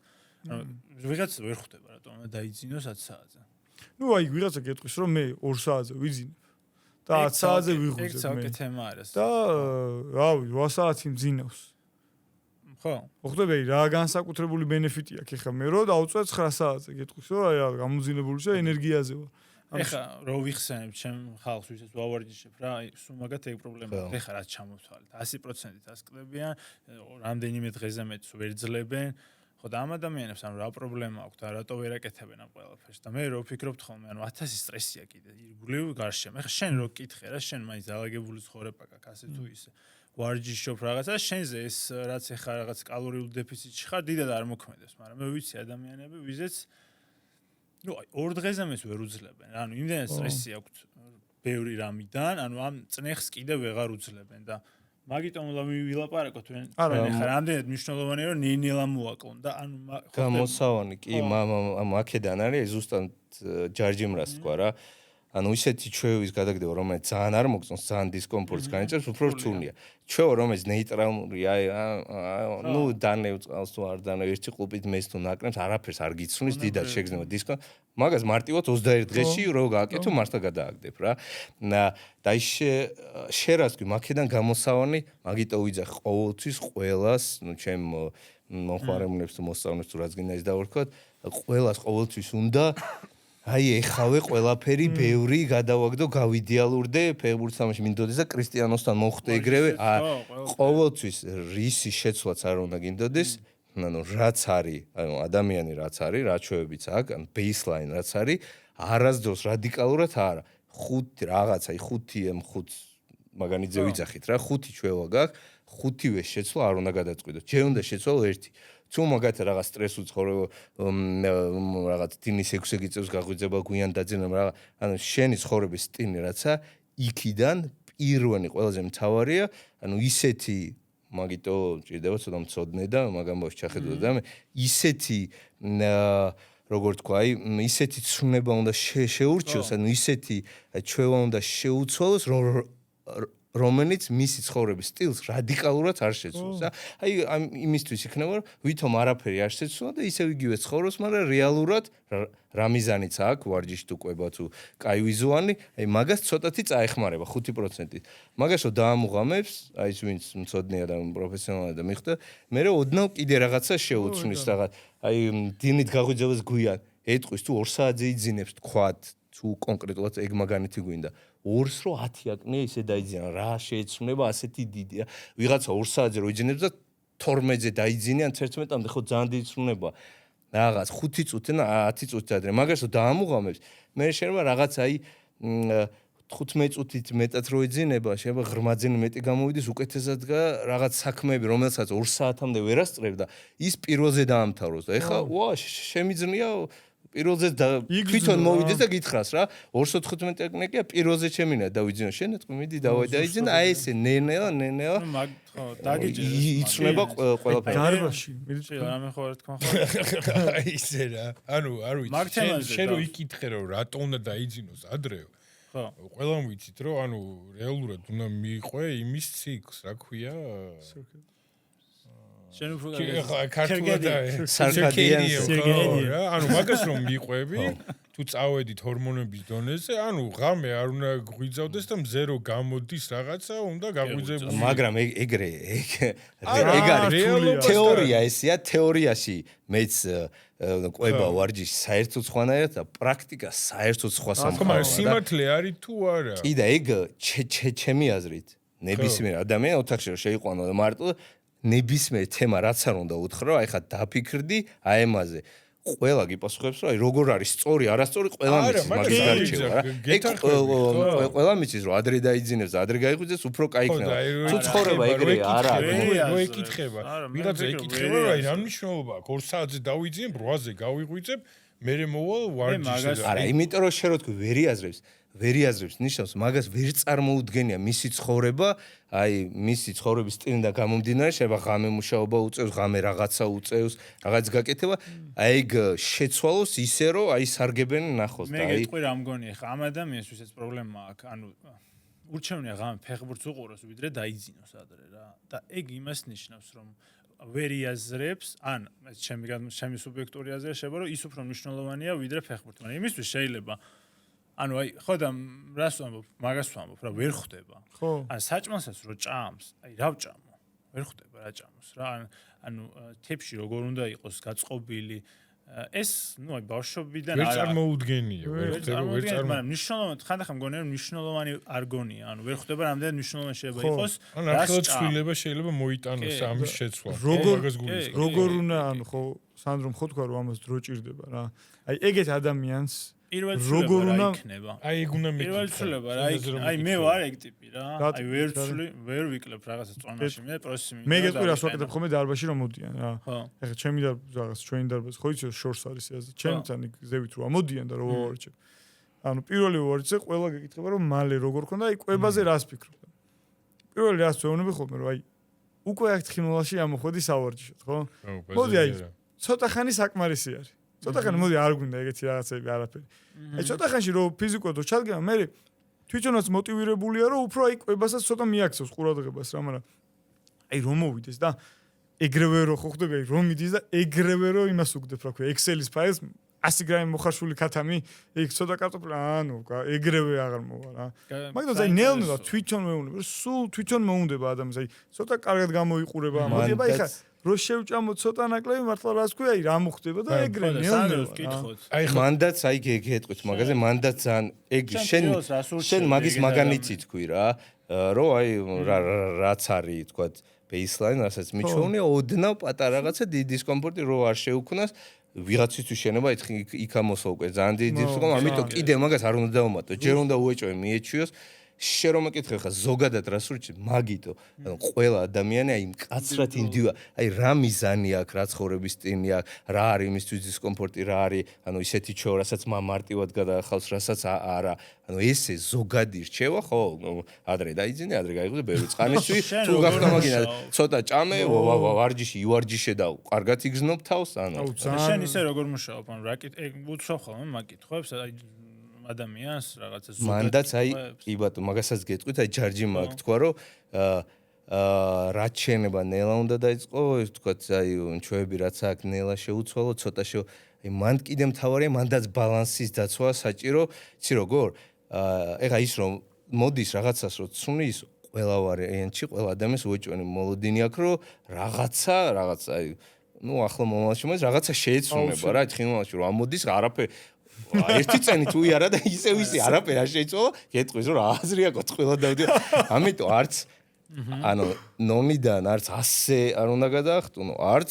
Speaker 3: ანუ ვიღაც ვერ ხვდება რატომ დაიძინოს 10 საათზე.
Speaker 2: ნუ აი ვიღაცა გეტყვის რომ მე 2 საათზე ვიძინებ და 10 საათზე ვიღუძებ მე.
Speaker 3: ეგ საკეთ თემა არის.
Speaker 2: და რავი 8 საათი მძინავს.
Speaker 3: ხო.
Speaker 2: ხვდები რა განსაკუთრებული ბენეფიტი აქვს ეხლა მე რო დავწვე 9 საათზე გეტყვის რომ აი გამოძინებული შე ენერგიაზე ვარ.
Speaker 3: ეხლა რო ვიხსენებ ჩემ ხალხს ვისაც ვავარჯიშებ რა აი სულ მაგათ ეგ პრობლემაა ეხლა რაც ჩამოვთვალეთ 100%-ით ასკლებიან რამდენიმე დღეზე მეც ვერ ძლებენ ხო და ამ ადამიანებს ანუ რა პრობლემა აქვს და რატო ვერ აკეთებენ ამ ყველაფერს და მე რო ვფიქრობთ ხოლმე ანუ 1000 სტრესია კიდე ირგვლივ გარშემო ეხლა შენ რო კითხე რა შენ მაინც დაალაგებული ცხოვრება გაქვს ასე თუ ისე ვარჯიშობ რაღაცა შენზე ეს რაც ეხლა რაღაც კალორიულ დეფიციტში ხარ დიდად არ მოქმედებს მაგრამ მე ვიცი ადამიანები ვიზეც ნუ აი 2 დღეზე მეც ვერ უძლებენ. ანუ იმდენად სტრესი აქვთ ბევრი რამიდან, ანუ ამ წნეხს კიდე ვეღარ უძლებენ და მაგიტომ უნდა ვილაპარაკოთ ჩვენ ახლა რამდენად მნიშვნელოვანია რომ ნელა მოაკლონ და ანუ
Speaker 4: გამოსავანი კი აქედან არის ზუსტად ჯარჯიმრას თქვა რა. ანუ ისეთი ჩვევის გადაგდება რომელიც ძალიან არ მოგწონს, ძალიან დისკომფორტს განიჭერს, უფრო რთულია. ჩვევა რომელიც ნეიტრალურია, ნუ დანევ წყალს თუ არ დანევ ერთი ყლუპით მეს თუ ნაკრებს არაფერს არ გიცვნის, დიდად შეგრძნება დისკო. მაგას მარტივად 21 დღეში რო გააკეთო, მართლა გადააგდებ რა. და ის შერას კი მაქედან გამოსავანი, მაგიტო ვიძახ ყოველთვის ყველას, ნუ ჩემ მოხარემუნებს თუ მოსწავლებს თუ რაც გინდა ის დავარქვათ, ყველას ყოველთვის უნდა აი ეხავე ყველაფერი ბევრი გადავაგდო გავიდეალურდე ფეხბურთსამაში მინდოდეს და კრისტიანოსთან მოხდე ეგრევე ყოველთვის რისი შეცვლაც არ უნდა გინდოდეს ანუ რაც არის ანუ ადამიანი რაც არის რა ჩვევებიც აქვს ან ბეისლაინ რაც არის არასდროს რადიკალურად არა 5 რაღაც, აი 5M5 მაგანიძე ვიძახით რა, 5 ჩვევა გაქვს, 5-ვე შეცვლა არ უნდა გადაწყვიტოთ. ჯერ უნდა შეცვალო 1. თუ მაგათ რაღაც სტრესს უცხორებო რაღაც დინის 6 წელს გაღვიძება გვიან დაძენა რაღაც, ანუ შენი ცხოვრების სტილი რაცა იქიდან პირველი ყველაზე მთავარია, ანუ ისეთი მაგიტო ჭირდება ცოტა მწოდნე და მაგ ამბავს ჩახედო და მე ისეთი როგორ თქვა, აი ისეთი ცნება უნდა შეურჩიოს, ანუ ისეთი ჩვევა უნდა შეუცვალოს, რომელიც მისი ცხოვრების სტილს რადიკალურად არ შეცვალოს. აი იმისთვის იქნება, რომ ვითომ არაფერი არ შეცვალა და ისევ იგივე ცხოვრობს, მაგრამ რეალურად რა მიზანიც აქვს ვარჯიშით უყვება თუ კაი ვიზუალი, აი მაგას ცოტათი წაეხმარება 5%-ით. მაგას რო დაამუღამებს, აი ვინც მწოდნეა და პროფესიონალი და მიხვდა, მე რო ოდნავ კიდე რაღაცა შეუცვლის რაღაც, აი დინით გაღვიძებას გვიან, ეტყვის თუ 2 საათზე იძინებს თქვათ, თუ კონკრეტულად ეგ მაგანითი გვინდა. 2-ს რო 10 აკნია ისე დაიძინა, რა შეეცვნება ასეთი დიდია. ვიღაცა 2 საათზე რო იძინებს და 12-ზე დაიძინიან 11-მდე, ხო ძალიან დიდი ცვლინება. რაღაც 5 წუთი და 10 წუთი ადრე. მაგას რო დაამუღამებს, მე შეიძლება რაღაც აი 15 წუთით მეტად რო იძინება, შეიძლება ღრმაძენ მეტი გამოვიდეს უკეთესად და რაღაც საქმეები, რომელსაც 2 საათამდე ვერ ასწრებდა, ის პირველზე დაამთავროს და ეხა ვა შემიძნია პირველზე თვითონ მოვიდეს და გითხრას რა 215 აკნეკია პირველზე ჩემინა დავიძინო შენ ეთქვი მიდი დავაი დაიძინა აი ესე ნენელა
Speaker 3: მაგ ხო დაგიჭირე
Speaker 4: იცნება ყველაფერი
Speaker 2: დარბაში
Speaker 3: მიდი რამე ხო რა თქმა ხო
Speaker 1: აი ისე რა ანუ არ ვიცი შენ რო იკითხე რომ რატო უნდა დაიძინოს ადრე ხო ყველამ ვიცით რომ ანუ რეალურად უნდა მიიყვე იმის ციკლს რა ქვია შენ უფრო კარგი სარკადია ანუ მაგას რომ მიყვები თუ წავედით ჰორმონების დონეზე ანუ ღამე არ უნდა გვიძავდეს და მზე რო გამოდის რაღაცა უნდა გაგვიძებოს
Speaker 4: მაგრამ ეგ არის თეორია ესეა თეორიაში მეც ყვება ვარჯიში საერთოდ სხვანაირად და პრაქტიკა საერთოდ სხვა სამყაროა
Speaker 1: მაგრამ სიმართლე არის თუ არა
Speaker 4: კი და ეგ ჩემი აზრით ნებისმიერ ადამიანს ოთახში რომ შეიყვანო და მარტო ნებისმიერ თემა რაც არ უნდა უთხრა, აი ხა დაფიქრდი აი ამაზე. ყველა გიპასუხებს, რომ აი როგორ არის სწორი, არასწორი, ყველა მიცის მაგის გარჩევა რა. ეგ ყველა მიცის, რომ ადრე დაიძინებს, ადრე გაიღვიძებს, უფრო კაი იქნება. თუ ცხოვრება ეგრე არა,
Speaker 1: რო ეკითხება. ვიღაცა ეკითხება, რომ აი რა მნიშვნელობა აქვს? 2 საათზე დავიძინებ, 8-ზე გავიღვიძებ, მერე მოვალ ვარჯიშზე.
Speaker 4: არა, იმიტომ რომ შე რო თქვი ვერიაზრებს ნიშნავს მაგას ვერ წარმოუდგენია მისი ცხოვრება, აი მისი ცხოვრების სტილიდან გამომდინარე, შეიძლება ღამე მუშაობა უწევს, ღამე რაღაცა უწევს, რაღაც გაკეთება, აი ეგ შეცვალოს ისე რომ აი სარგებენ ნახოს და აი
Speaker 3: მე გეტყვი რა მგონია ხა ამ ადამიანს ვისაც პრობლემა აქვს, ანუ ურჩევნია ღამე ფეხბურთს უყუროს ვიდრე დაიძინოს ადრე რა და ეგ იმას ნიშნავს რომ ვერიაზრებს ან ჩემი სუბიექტური აზრია შეიძლება რომ ის უფრო მნიშვნელოვანია ვიდრე ფეხბურთი, მაგრამ იმისთვის შეიძლება ანუ აი ხო და რას ვამბობ, მაგას ვამბობ რა ვერ ხვდება. ხო. ან საჭმელსაც რო ჭამს, აი რა ვჭამო? ვერ ხვდება რა ჭამოს რა. ანუ თებში როგორ უნდა იყოს გაწყობილი ეს, ნუ აი ბავშვობიდან
Speaker 1: ვერ წარმოუდგენია, ვერ ხვდება, ვერ
Speaker 3: მაგრამ მნიშვნელოვანი ხანდახან მგონია რომ მნიშვნელოვანი არ გონია, ანუ ვერ ხვდება რამდენად მნიშვნელოვანი შეიძლება იყოს.
Speaker 1: ან ახლა ცვლილება შეიძლება მოიტანოს ამის შეცვლა.
Speaker 2: როგორ უნდა ანუ ხო სანდრომ ხო თქვა რომ ამას დრო ჭირდება რა. აი ეგეთ ადამიანს
Speaker 3: როგორ უნდა იქნება?
Speaker 1: აი ეგ უნდა მეკითხა.
Speaker 3: პირველ ცვლილება რა იქნება? აი მე ვარ ეგ ტიპი რა. აი ვერ ვიკლებ რაღაცა წონაში მე პროცესი მინდა.
Speaker 2: მე გეტყვი რას ვაკეთებ ხოლმე დარბაში რომ მოდიან რა. ეხლა ჩემი რაღაც ჩვენი დარბაზი ხო იცი შორს არის ეზი. ჩემთან ზევით რო ამოდიან და რო ვარჩევ. ანუ პირველი ვარჩე ყველა გეკითხება რომ მალე როგორ ქონდა აი კვებაზე რას ფიქრობ. პირველი რას ვეუბნები ხოლმე რომ აი უკვე აქ თხინულაში ამოხვედი სავარჯიშოდ ხო? მოდი აი ცოტა ხანი საკმარისი არის. ცოტა ხანი მოდი არ გვინდა ეგეთი რაღაცები არაფერი. აი ცოტა ხანში რომ ფიზიკურად რო ჩადგება, მე თვითონაც მოტივირებულია რომ უფრო აი კვებასაც ცოტა მიაქცევს ყურადღებას რა, მაგრამ აი რომ მოვიდეს და ეგრევე რო ხო ხდება, აი რომ მიდის და ეგრევე რო იმას უგდებ რა ქვია, Excel-ის ფაილს 100 გრამი მოხარშული ქათამი, იქ ცოტა კარტოფილი, ანუ ეგრევე აღარ მოვა რა. მაგრამ აი ნელ-ნელა თვითონ მეუბნება, სულ თვითონ მოუნდება ადამიანს, აი ცოტა კარგად გამოიყურება, მოდი აი ხა რო შევჭამო ცოტა ნაკლები მართლა რას ქვია, აი რა მოხდება და ეგრე ნელ-ნელა.
Speaker 4: აი მანდაც აი გეტყვით მაგაზე, მანდაც ძალიან ეგ შენ მაგის მაგანიცი თქვი რა, რომ აი რაც არის თქვა baseline, რასაც მიჩვეუნია, ოდნავ პატარა რაღაცა დიდი დისკომფორტი რო არ შეუქმნას, ვიღაცისთვის შენება იქ ამოსვა უკვე ძალიან დიდი რისკია, ამიტომ კიდე მაგას არ უნდა დავუმატო. ჯერ უნდა უეჭვე მიეჩვიოს. შენ რომ მეკითხე ხა ზოგადად რას ურჩი მაგიტო ანუ ყველა ადამიანი აი მკაცრად ინდივიდუა აი რა მიზანი აქვს რა ცხოვრების სტილი აქვს რა არის იმისთვის დისკომფორტი რა არის ანუ ისეთი ჩო რასაც მარტივად გადაახავს რასაც არა ანუ ესე ზოგადი რჩევა ხო ადრე დაიძინე ადრე გაიგო ბევრი წყანისვი თუ გახდა მაგინა ცოტა ჭამე ვარჯიში ივარჯიშე და კარგად იგზნობ თავს ანუ
Speaker 3: შენ ისე როგორ მუშაობ ანუ რა უცხოვ ხოლმე მაგითხვებს აი ადამიანს რაღაცა ზოგადად
Speaker 4: მანდაც აი კი ბატონო მაგასაც გეტყვით აი ჯარჯი მაგ თქვა რომ რა ჩენება ნელა უნდა დაიწყო ეს თქვათ აი ჩვეები რაც აქ ნელა შეუცვალო ცოტა აი მან კიდე მთავარია მანდაც ბალანსის დაცვა საჭირო იცი როგორ ეხა ის რომ მოდის რაღაცას რო ცუნი ის ყველა ვარიანტში ყველა ადამიანს უეჭვენი მოლოდინი აქვს რომ რაღაცა აი ნუ ახლა მომავალში მოდის რაღაცა შეეცვნება რა თხილმალში რომ ამოდის არაფერი ერთი წენი თუ არა და ისე ვისი არაფერი არ შეიცვალა გეტყვის რომ რა აზრი აქვს ყველა დავდი ამიტომ არც ანუ ნონიდან არც 100 არ უნდა გადაახტუნო არც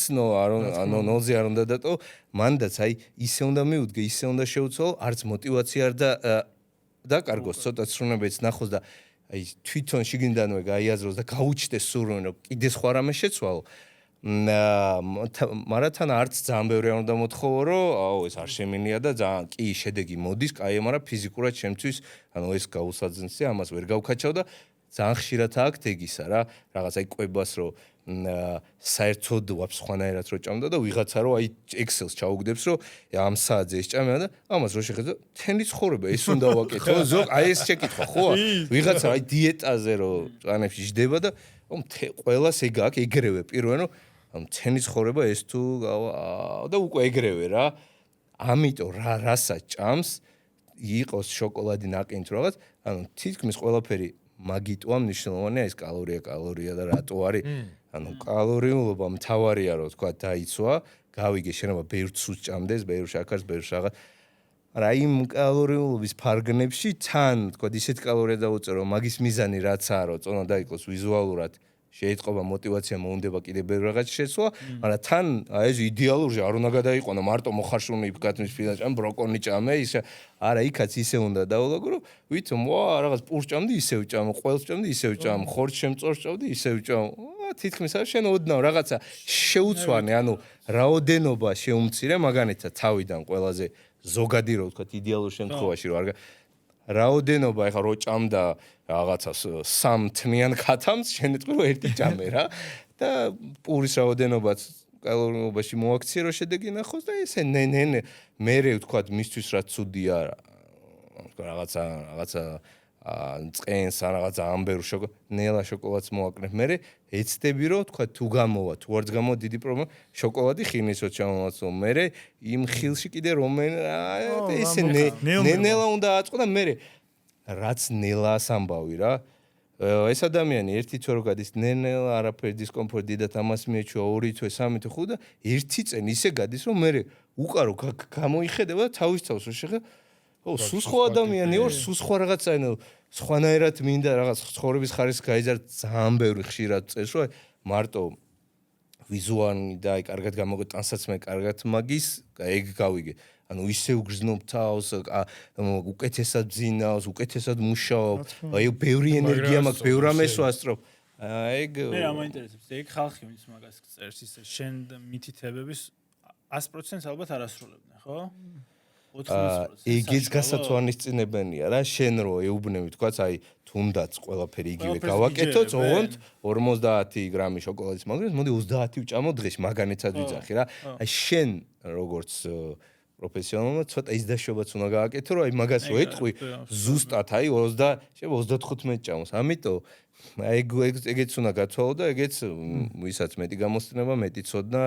Speaker 4: ანუ 0-ზე არ უნდა დატო მანდაც აი ისე უნდა მიუდგე ისე უნდა შეუცვალო არც мотиваცია არ დაკარგოს ცოტა სრულებიც ნახოს და აი თვითონ შიგნიდანვე გაიაზროს და გაუჩნდეს სურვილი რომ კიდე სხვა რამე შეცვალო მარათან არც ძალიან ბევრი არ უნდა მოთხოვო რომ აუ ეს არ შემინია და ძალიან კი შედეგი მოდის კაი მაგრამ ფიზიკურად შემთვის ანუ ეს გაუსაძნსია ამას ვერ გავქაჩავ და ძალიან ხშირად აქვს ეგისა რა რაღაც აი კვებას რომ საერთოდ ვაფშე სხვანაირად რო ჭამდა და ვიღაცა რომ აი Excel-ს ჩაუგდებს რომ ამ საათზე ეს ჭამია და ამას რო შეხედო თენი ცხოვრება ეს უნდა ვაკეთო ზოგ აი ეს შეკითხვა ხო ვიღაცა აი დიეტაზე რო წანებში ჯდება და ყველას ეგ აქვს ეგრევე პირველ რომ მთელი ცხოვრება ეს თუ და უკვე ეგრევე რა ამიტომ რასაც ჭამს იყოს შოკოლადი ნაყინი თუ რაღაც ანუ თითქმის ყველაფერი მაგიტოა მნიშვნელოვანია ეს კალორია და რატო არის ანუ კალორიულობა მთავარია რომ თქვა დაიცვა გავიგე შეიძლება ბევრ ცუს ჭამდეს ბევრ შაქარს ბევრ რაღაც არა იმ კალორიულობის ფარგლებში თან თქვა ისეთ კალორია დაუწერო მაგის მიზანი რაცაა რომ წონა დაიკლოს ვიზუალურად შეიტყობა мотиваცია მოუნდება კიდე ბევრ რაღაც შეცვლა მაგრამ თან აი ეს იდეალურია არ უნდა გადაიყვანო მარტო მოხარშული გათმის ფილა ჭამ ბროკოლი ჭამე ის არა იქაც ისე უნდა დავალაგო რომ ვითომ რაღაც პურს ჭამდი ისევ ჭამ ყველს ჭამდი ისევ ჭამ ხორცს შემწორს ჭამდი ისევ ჭამ თითქმის არ შენ ოდნავ რაღაცა შეუცვანე ანუ რაოდენობა შეუმცირე მაგანითად თავიდან ყველაზე ზოგადი რო ვთქვათ იდეალურ შემთხვევაში რო არ რაოდენობა ეხა რო ჭამდა რაღაცას 3 თნიან ქათამს შენეთქვი რომ ერთი ჭამე რა და პურის რაოდენობაც კალორიულობაში მოაქცია რომ შედეგი ნახოს და ესე ნენე მერე ვთქვათ მისთვის რა ცუდია რაღაცა წყენს ან რაღაცა ამბერ ნელა შოკოლადს მოაკნებ მერე ეცდები რომ ვთქვათ თუ გამოვა თუ არც გამოვა დიდი პრობლემა შოკოლადი ხილისო ჩამოვაცო მერე იმ ხილში კიდე ესე ნელა უნდა აწყო და მერე რაც ნელას ამბავი რა ეს ადამიანი ერთი თვე რო გადის ნელა არაფერი დისკომფორტი დიდათ ამას მიეჩვია 2 თვე 3 თვე 5 და ერთი წელი ისე გადის რომ მერე უყარო გამოიხედება და თავის თავს რო შეხება სულ სხვა ადამიანი ვარ სულ სხვა რაღაცა ანუ სხვანაირად მინდა რაღაც ცხოვრების ხარისხი გაიზარდ ძალიან ბევრი ხშირად წეს რომ მარტო ვიზუალი და აი კარგად გამოგე ტანსაცმე კარგად მაგის ეგ გავიგე ანუ ისე უგრძნობ თავს უკეთესად ბზინავს უკეთესად მუშაობ აი ბევრი ენერგია მაქვს ბევრ რამეს ვასწრობ ეგ
Speaker 3: მე რა მაინტერესებს ეგ ხალხი ვინც მაგას წერს ისე შენ მითითებების 100% ალბათ არ ასრულებდნენ ხო 80%
Speaker 4: ეგეც გასათვალისწინებელია რა შენ რო ეუბნები თქვაც აი თუნდაც ყველაფერი იგივე გავაკეთოთ ოღონდ 50 გრამი შოკოლადის მაგრამ მოდი 30 ვჭამო დღეში მაგანიცად ვიძახი რა აი შენ როგორც პროფესიონალმა ცოტა ის დაშობაც უნდა გააკეთო რომ აი მაგას ვეთყვი ზუსტად აი 35 ჭამოს ამიტომ აი ეგეც უნდა გათვალო და ეგეც ვისაც მეტი გამოსწრება მეტი ცოდნა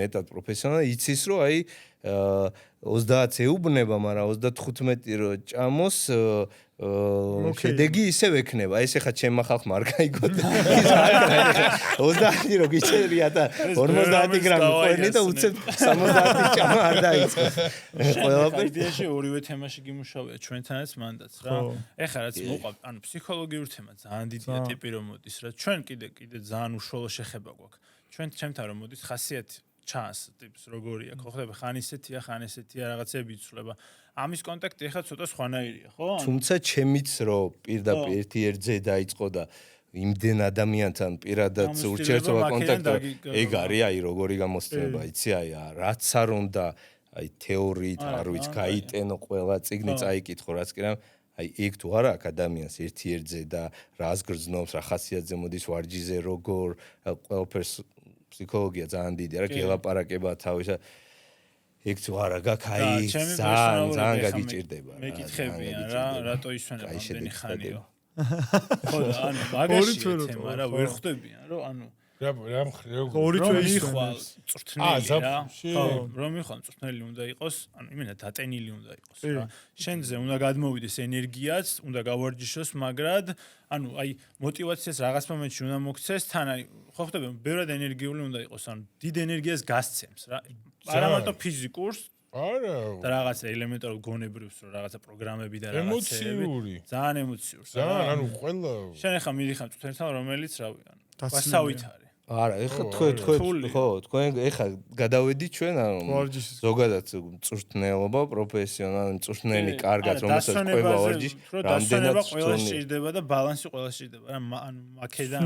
Speaker 4: მეტად პროფესიონალი იცის რომ აი 30 ეუბნება მაგრამ 35 რო ჭამოს შედეგი ისევ ექნება ეს ახლა ჩემმა ხალხმა არ გაიგოთ 30 რო გიჩერია და 50 გრამი ყვენი და უცებ 70 ჭამა არ დაიწყო
Speaker 3: ყველაფერი იდეაში ორივე თემაში გიმუშავია ჩვენთანაც მანდაც რა ეხლა რაც მოყვა ანუ ფსიქოლოგიური თემა ძალიან დიდია ტიპი რომ მოდის რა ჩვენ კიდე ძალიან უშუალო შეხება გვაქვს ჩვენ ჩემთან რომ მოდის ხასიათი ჩანს ტიპს როგორია ხო ხდება ხან ისეთია რაღაცები იცვლება ამის კონტაქტი ახლა ცოტა სხვანაირია ხო
Speaker 4: თუმცა ჩემიც რო პირდაპირ ერთი ერთზე დაიწყო და იმდენ ადამიანთან პირადად ურთიერთობა კონტაქტი ეგ არის აი როგორი გამოსწრება იცი აი რაც არ უნდა აი თეორიით არ ვიცი გაიტენო ყველა წიგნი წაიკითხო რაც კი რა აი ეგ თუ არა აქ ადამიანს ერთი ერთზე და რას გრძნობს რა ხასიათზე მოდის ვარჯიზე როგორ ყველაფერს ფსიქოლოგია ძალიან დიდი არა გელაპარაკება თავისა ეგ თუ არა გაქვს აი ძალიან გაგიჭირდება
Speaker 3: მეკითხებიან რა რატო ისვენება ამდენი ხანიო ხო ანუ მაგაშია თემა რა ვერ ხვდებიან რომ ანუ
Speaker 1: რა
Speaker 2: ორი თვე
Speaker 3: იხვალ წვრთნელი რა ხო რომ იხვალ წვრთნელი უნდა იყოს ანუ იმენა დატენილი უნდა იყოს რა შენზე უნდა გადმოვიდეს ენერგიაც უნდა გავარჯიშოს მაგრად ანუ აი мотиваციას რაღაც მომენტში უნდა მოგცეს თან აი ხო ხდება ბევრად ენერგიული უნდა იყოს ანუ დიდ ენერგიას გასცემს რა არა მარტო ფიზიკურს
Speaker 1: არა
Speaker 3: და რაღაცა ელემენტარულ გონებრივს რომ რაღაცა პროგრამები და
Speaker 1: რაღაცები
Speaker 3: ძალიან ემოციურ
Speaker 1: ძალიან ანუ ყველა
Speaker 3: შენ ახლა მიდიხარ წვრთნელთან რომელიც რავი ანუ გასავით არის
Speaker 4: არა ეხლა თქვენ ეხლა გადავედით ჩვენ ანუ ზოგადად წვრთნელობა პროფესიონალი წვრთნელი კარგად რომელსაც ყובה ვარჯიშ
Speaker 3: რამდენად ყველა შეიძლება და ბალანსი ყველა შეიძლება რა ანუ აქედან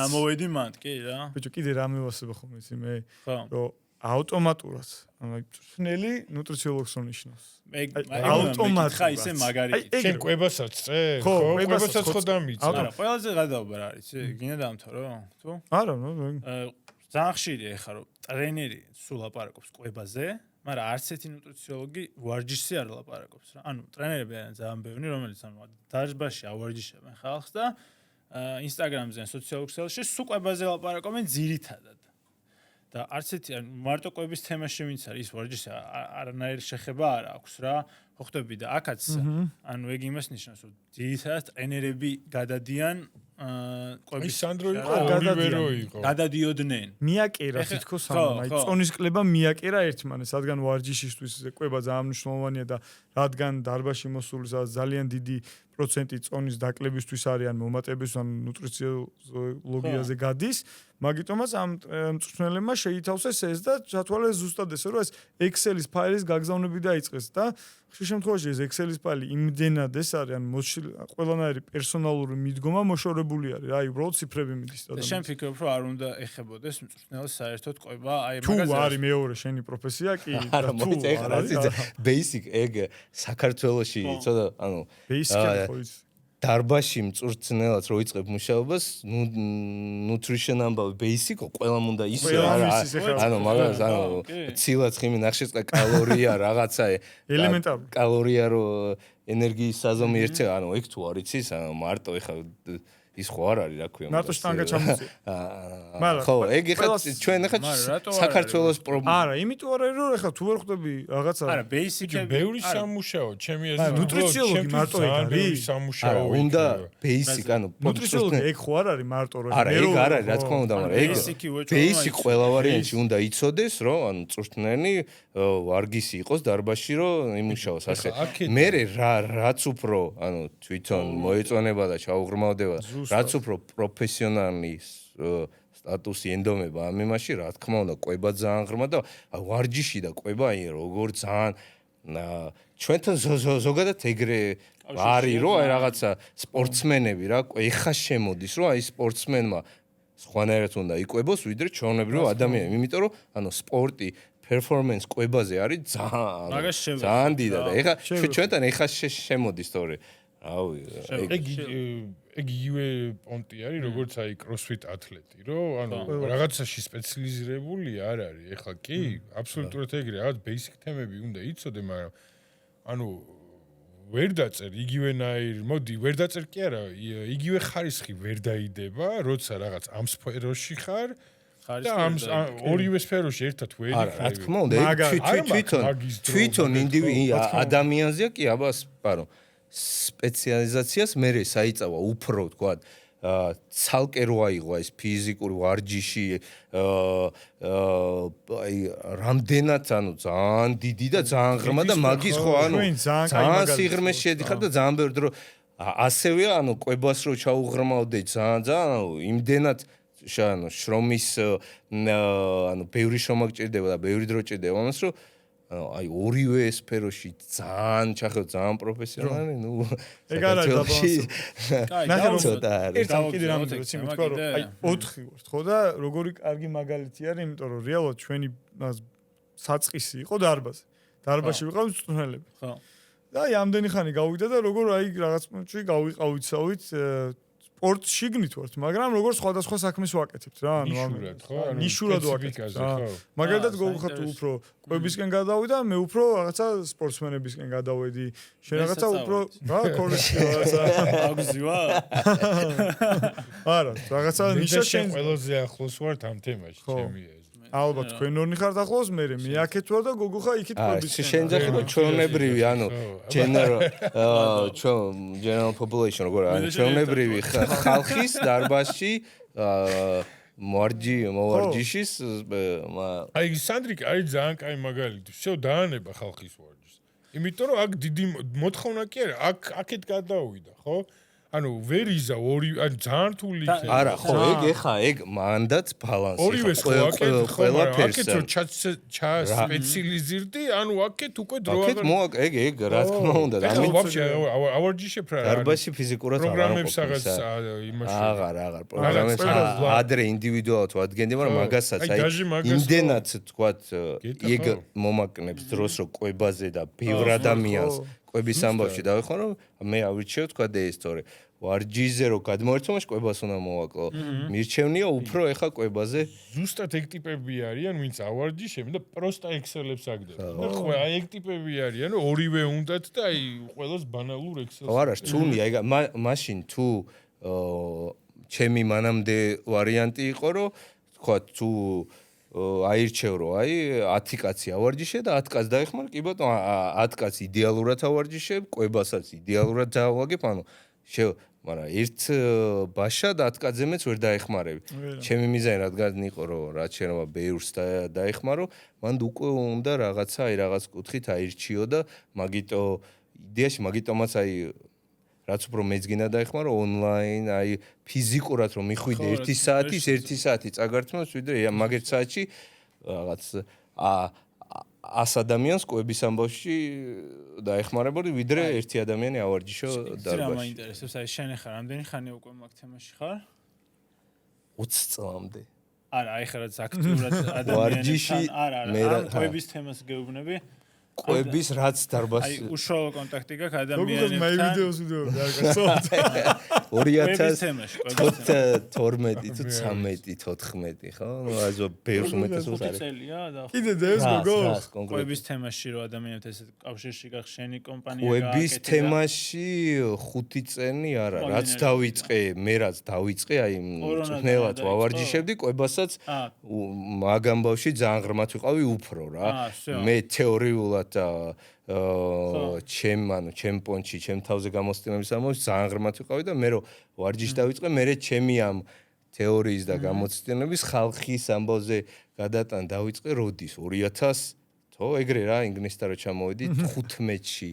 Speaker 3: ამოვედი მანდ კი რა
Speaker 2: ბიჭო კიდე რა მევასება ხომ იცი მე რომ ავტომატურად ანუ წვრთნელი ნუტრიციოლოგს უნიშნავს ავტომატურად
Speaker 3: ხა ისე მაგარი
Speaker 1: შენ ყובასაც წე ხო ყובასაც ხო დამიწე
Speaker 3: არა ყველაზე გადაუბარ არის გინდა დამთავრო თუ
Speaker 2: არა
Speaker 3: ძალიან ხშირია ეხა რომ ტრენერი სულ ლაპარაკობს ყובაზე მაგრამ არც ერთი ნუტრიციოლოგი ვარჯიშზე არ ლაპარაკობს რა ანუ ტრენერები არიან ძალიან ბევრი რომელიც ანუ დარბაზში ავარჯიშებენ ხალხს და ინსტაგრამზე ან სოციალურ ქსელში სულ ყובაზე ლაპარაკობენ ძირითადად და არც ერთი მარტო ყובის თემაში ვინც არის ის ვარჯიში არანაირი შეხება არ აქვს რა ხო ხდები და აქაც ანუ ეგ იმას ნიშნავს რომ ძირითადად ტრენერები გადადიან ყובის
Speaker 1: სანდრო იყო ოლივერო იყო
Speaker 3: გადადიოდნენ
Speaker 2: მიაკერა თითქოს ამ აი წონის კლება მიაკერა ერთმანეს რადგან ვარჯიშისთვის ყובה ძალიან მნიშვნელოვანია და რადგან დარბაზში მოსული ძალიან დიდი პროცენტი წონის დაკლებისთვის არის ან მომატების ან ნუტრიციოლოგიაზე გადის მაგიტომაც ამ მწვრთნელებმა შეითავსეს ეს და ჩათვალეს ზუსტად ესე რომ ეს Excel-ის ფაილის გაგზავნები დაიწყეს და ხშირ შემთხვევაში ეს Excel-ის ფაილი იმდენად ეს არის ან ყველანაირი პერსონალური მიდგომა მოშორებული არის რა აი უბრალოდ ციფრები მიდის
Speaker 3: და შენ ფიქრობ რომ არ უნდა ეხებოდეს მწვრთნელს საერთოდ ყובה აი
Speaker 2: მაგაზე თუ არის მეორე შენი პროფესია კი
Speaker 4: და თუ არა basic ეგ საქართველოში ცოტა ანუ
Speaker 2: basic ხო ის
Speaker 4: დარბაზში მწვრთნელად რო იწყებ მუშაობას nutrition ამბავი basic-ო ყველამ უნდა ისე ანუ მაგას ანუ ცილა ცხიმი ნახშირწყა კალორია რაღაცა
Speaker 2: ელემენტარული
Speaker 4: კალორია რო ენერგიის საზომი ერთზე ანუ ეგ თუ არ იცის მარტო ეხა ის ხო არ არის რა ქვია
Speaker 2: მარტო შტანგა ჩამოწი
Speaker 4: ხო ეგ ეხლა ჩვენ ეხლა საქართველოს
Speaker 2: არა იმიტომ არ არის რომ ეხლა თუ ვერ ხვდები რაღაცა
Speaker 3: არა basic-ი
Speaker 1: ბევრი სამუშაო ჩემი აზრით
Speaker 2: ნუტრიციოლოგი მარტო ეგ არის
Speaker 1: სამუშაო
Speaker 4: უნდა basic ანუ
Speaker 2: ნუტრიციოლოგი ეგ ხო არ არის მარტო რომ
Speaker 4: არა ეგ არ არის რა თქმა უნდა მაგრამ ეგ basic ყველა ვარიანტში უნდა იცოდეს რომ ანუ წვრთნელი ვარგისი იყოს დარბაზში რომ იმუშაოს ასე მე რაც უფრო ანუ თვითონ მოეწონება და ჩაუღრმავდება რაც უფრო პროფესიონალი სტატუსი ენდომება ამ იმაში რა თქმა უნდა ყובה ძალიან ღრმა და ვარჯიში და ყובה აი როგორ ძალიან ჩვენთან ზოგადად ეგრე არის რომ აი რაღაცა სპორტსმენები რა ეხა შემოდის რომ აი სპორტსმენმა სხვანაირად უნდა იყובოს ვიდრე ჩვეულებრივ ადამიანები იმიტომ რომ ანუ სპორტი performance ყובაზე არის ძალიან დიდი და ეხა ჩვენთან ეხა შემოდის თორე რავი
Speaker 1: ეგ იგივე პონტი არის როგორც აი CrossFit ათლეტი რომ ანუ რაღაცაში სპეციალიზირებული არ არის ეხლა კი აბსოლუტურად ეგრე რაღაც basic თემები უნდა იცოდე მაგრამ ანუ ვერ დაწერ იგივენაირ მოდი ვერ დაწერ კი არა იგივე ხარისხი ვერ დაიდება როცა რაღაც ამ სფეროში ხარ და ამ ორივე სფეროში ერთად ვერ
Speaker 4: იქნება რა თქმა უნდა თვითონ ადამიანზეა კი აბა სპარო სპეციალიზაციას მე საიწავა უფრო თქვა ცალკე რო აიღო ეს ფიზიკური ვარჯიში აი რამდენად ანუ ძალიან დიდი და ძალიან ღრმა და მაგის ხო ანუ ძალიან სიღრმეში შედიხარ და ძალიან ბევრი დრო ასევეა ანუ ყובას რო ჩაუღრმავდე ძალიან იმდენად ანუ შრომის ანუ ბევრი შრომა გჭირდება და ბევრი დრო ჭირდება ამას რომ აი ორივე სფეროში ძალიან ჩახევ ძალიან პროფესიონალი ნუ
Speaker 2: ეგ არა დაბალანსო ნახე
Speaker 4: ცოტა არის
Speaker 2: ერთად კიდე რამე ვიცი მითქვა რომ აი 4 ვართ ხო და როგორი კარგი მაგალითი არის იმიტომ რომ რეალურად ჩვენი საწყისი იყო დარბაზში ვიყავით წვნელები
Speaker 3: ხო
Speaker 2: და აი ამდენი ხანი გავიდა და როგორ აი რაღაც მომენტში გავიყავით სპორტ შიგნით ვართ, მაგრამ როგორ სხვადასხვა საქმეს ვაკეთებთ რა,
Speaker 1: ნიშურად ხო?
Speaker 2: ნიშურად ვაკეთებთ რა. მაგალითად გოგხათ უფრო ყვებისკენ გადავიდა, მე უფრო რაღაცა სპორტსმენებისკენ გადავედი. შენ რაღაცა უფრო რა კოლექტივ რაღაცა
Speaker 3: აგზივა?
Speaker 2: არა, რაღაცა ნიშა შენ
Speaker 1: ყველაზე ახლოს ვართ ამ თემაში, ჩემი ეს.
Speaker 2: ალბათ თქვენ ორნი ხართ ახლოს, მე აქეთ ვარ და გოგოხა იქით ყვებისკენ.
Speaker 4: შენ ძახი ჩვეულებრივი, ანუ general population როგორ არის ჩვეულებრივი ხალხის დარბაზში მოვარჯიშის
Speaker 1: აი სანდრიკ არის ძალიან კაი მაგალითი. შევ დაანება ხალხის ვარჯიშს. იმიტომ რომ აქ დიდი მოთხოვნა კი არა, აქეთ გადავიდა, ხო? ანუ ვერ იზა ორი ან ძალიან რთული იქნება.
Speaker 4: არა, ხო, ეგ მანდაც ბალანსი.
Speaker 1: ორივე ხო აკეთ ხო, აკეთ რომ სპეციალიზირდი, ანუ აკეთ უკვე დრო აღარ.
Speaker 4: ეგ რა თქმა უნდა,
Speaker 1: ამით ვაფშე ავარჯიშებ რა.
Speaker 4: დარბაზში ფიზიკურად
Speaker 1: პროგრამებს რაღაც იმაში.
Speaker 4: აღარ. პროგრამებს ადრე ინდივიდუალურად ვადგენდი, მაგრამ მაგასაც აი იმდენად თქვათ ეგ მომაკნებს დროს რომ კვებაზე და ბევრ ადამიანს კვების ამბავში დავიხო რომ მე ავირჩიო თქვა და ეს თორე ვარჯიშზე რო გადმოერთო მას კვებას უნდა მოვაკლო მირჩევნია უფრო ეხა კვებაზე
Speaker 1: ზუსტად ეგ ტიპები არიან ვინც ავარჯიშები და პროსტა ექსელებს აგდება და ხო აი ეგ ტიპები არიან რომ ორივე უნდათ და აი ყველას ბანალურ ექსელს
Speaker 4: ხო არა რთულია ეგ მაშინ თუ ჩემი მანამდე ვარიანტი იყო რომ თქვა თუ აირჩევ რომ აი 10 კაცი ავარჯიშე და 10 კაცს დაეხმარ კი ბატონო 10 კაცი იდეალურად ავარჯიშებ კვებასაც იდეალურად დავაგებ ანუ მაგრამ ერთ ბაშად 10 კაცზე მეც ვერ დაეხმარები ჩემი მიზანი რადგან იყო რომ რაც შეიძლება ბევრს დაეხმარო მანდ უკვე უნდა რაღაცა აი რაღაც კუთხით აირჩიო და მაგიტომაც აი რაც უფრო მეც გინდა დაეხმარო ონლაინ აი ფიზიკურად რომ მიხვიდე 1 საათი წაგართმევს ვიდრე მაგერთ საათში რაღაც 100 ადამიანს კვების ამბავში დაეხმარებოდი ვიდრე ერთი ადამიანი ავარჯიშო დარბაზში.
Speaker 3: რა მაინტერესებს აი შენ ხარ რამდენი ხანი უკვე მაგ თემაში ხარ?
Speaker 4: 20 წლამდე.
Speaker 3: არა აი ხარ აქტიურად ადამიანებთან არა კვების თემას გეუბნები?
Speaker 4: ყვების რაც დარბაზში
Speaker 3: აი უშუალო კონტაქტი გაქვს ადამიანებთან.
Speaker 2: მე ვიდეოს ვიდეო გაგაცნობთ.
Speaker 4: 2012 თუ 13 ხო? ნუ აზო ბევრს უმეტეს არის.
Speaker 2: კიდე დევს გოგო.
Speaker 3: ყვების თემაში რო ადამიანებთან ესეთ კავშირში გაქვს შენი კომპანია
Speaker 4: გააკეთე. ყვების თემაში 5 წელი არა, რაც დავიწყე, მე რაც დავიწყე, აი წვნელად ვავარჯიშებდი ყვებასაც მაგ ამბავში ძალიან ღრმად ვიყავი უფრო რა. მე თეორიულად ჩემ პონჩი, ჩემ თავზე გამოცდილების ამბავში ძალიან ღრმად ვიყავი და მე რო ვარჯიში დავიწყე, მე ჩემი ამ თეორიის და გამოცდილების ხალხის ამბავზე გადატან დავიწყე როდის 2000 თო ეგრე რა ინგლისთან რო ჩამოვედი 15-ში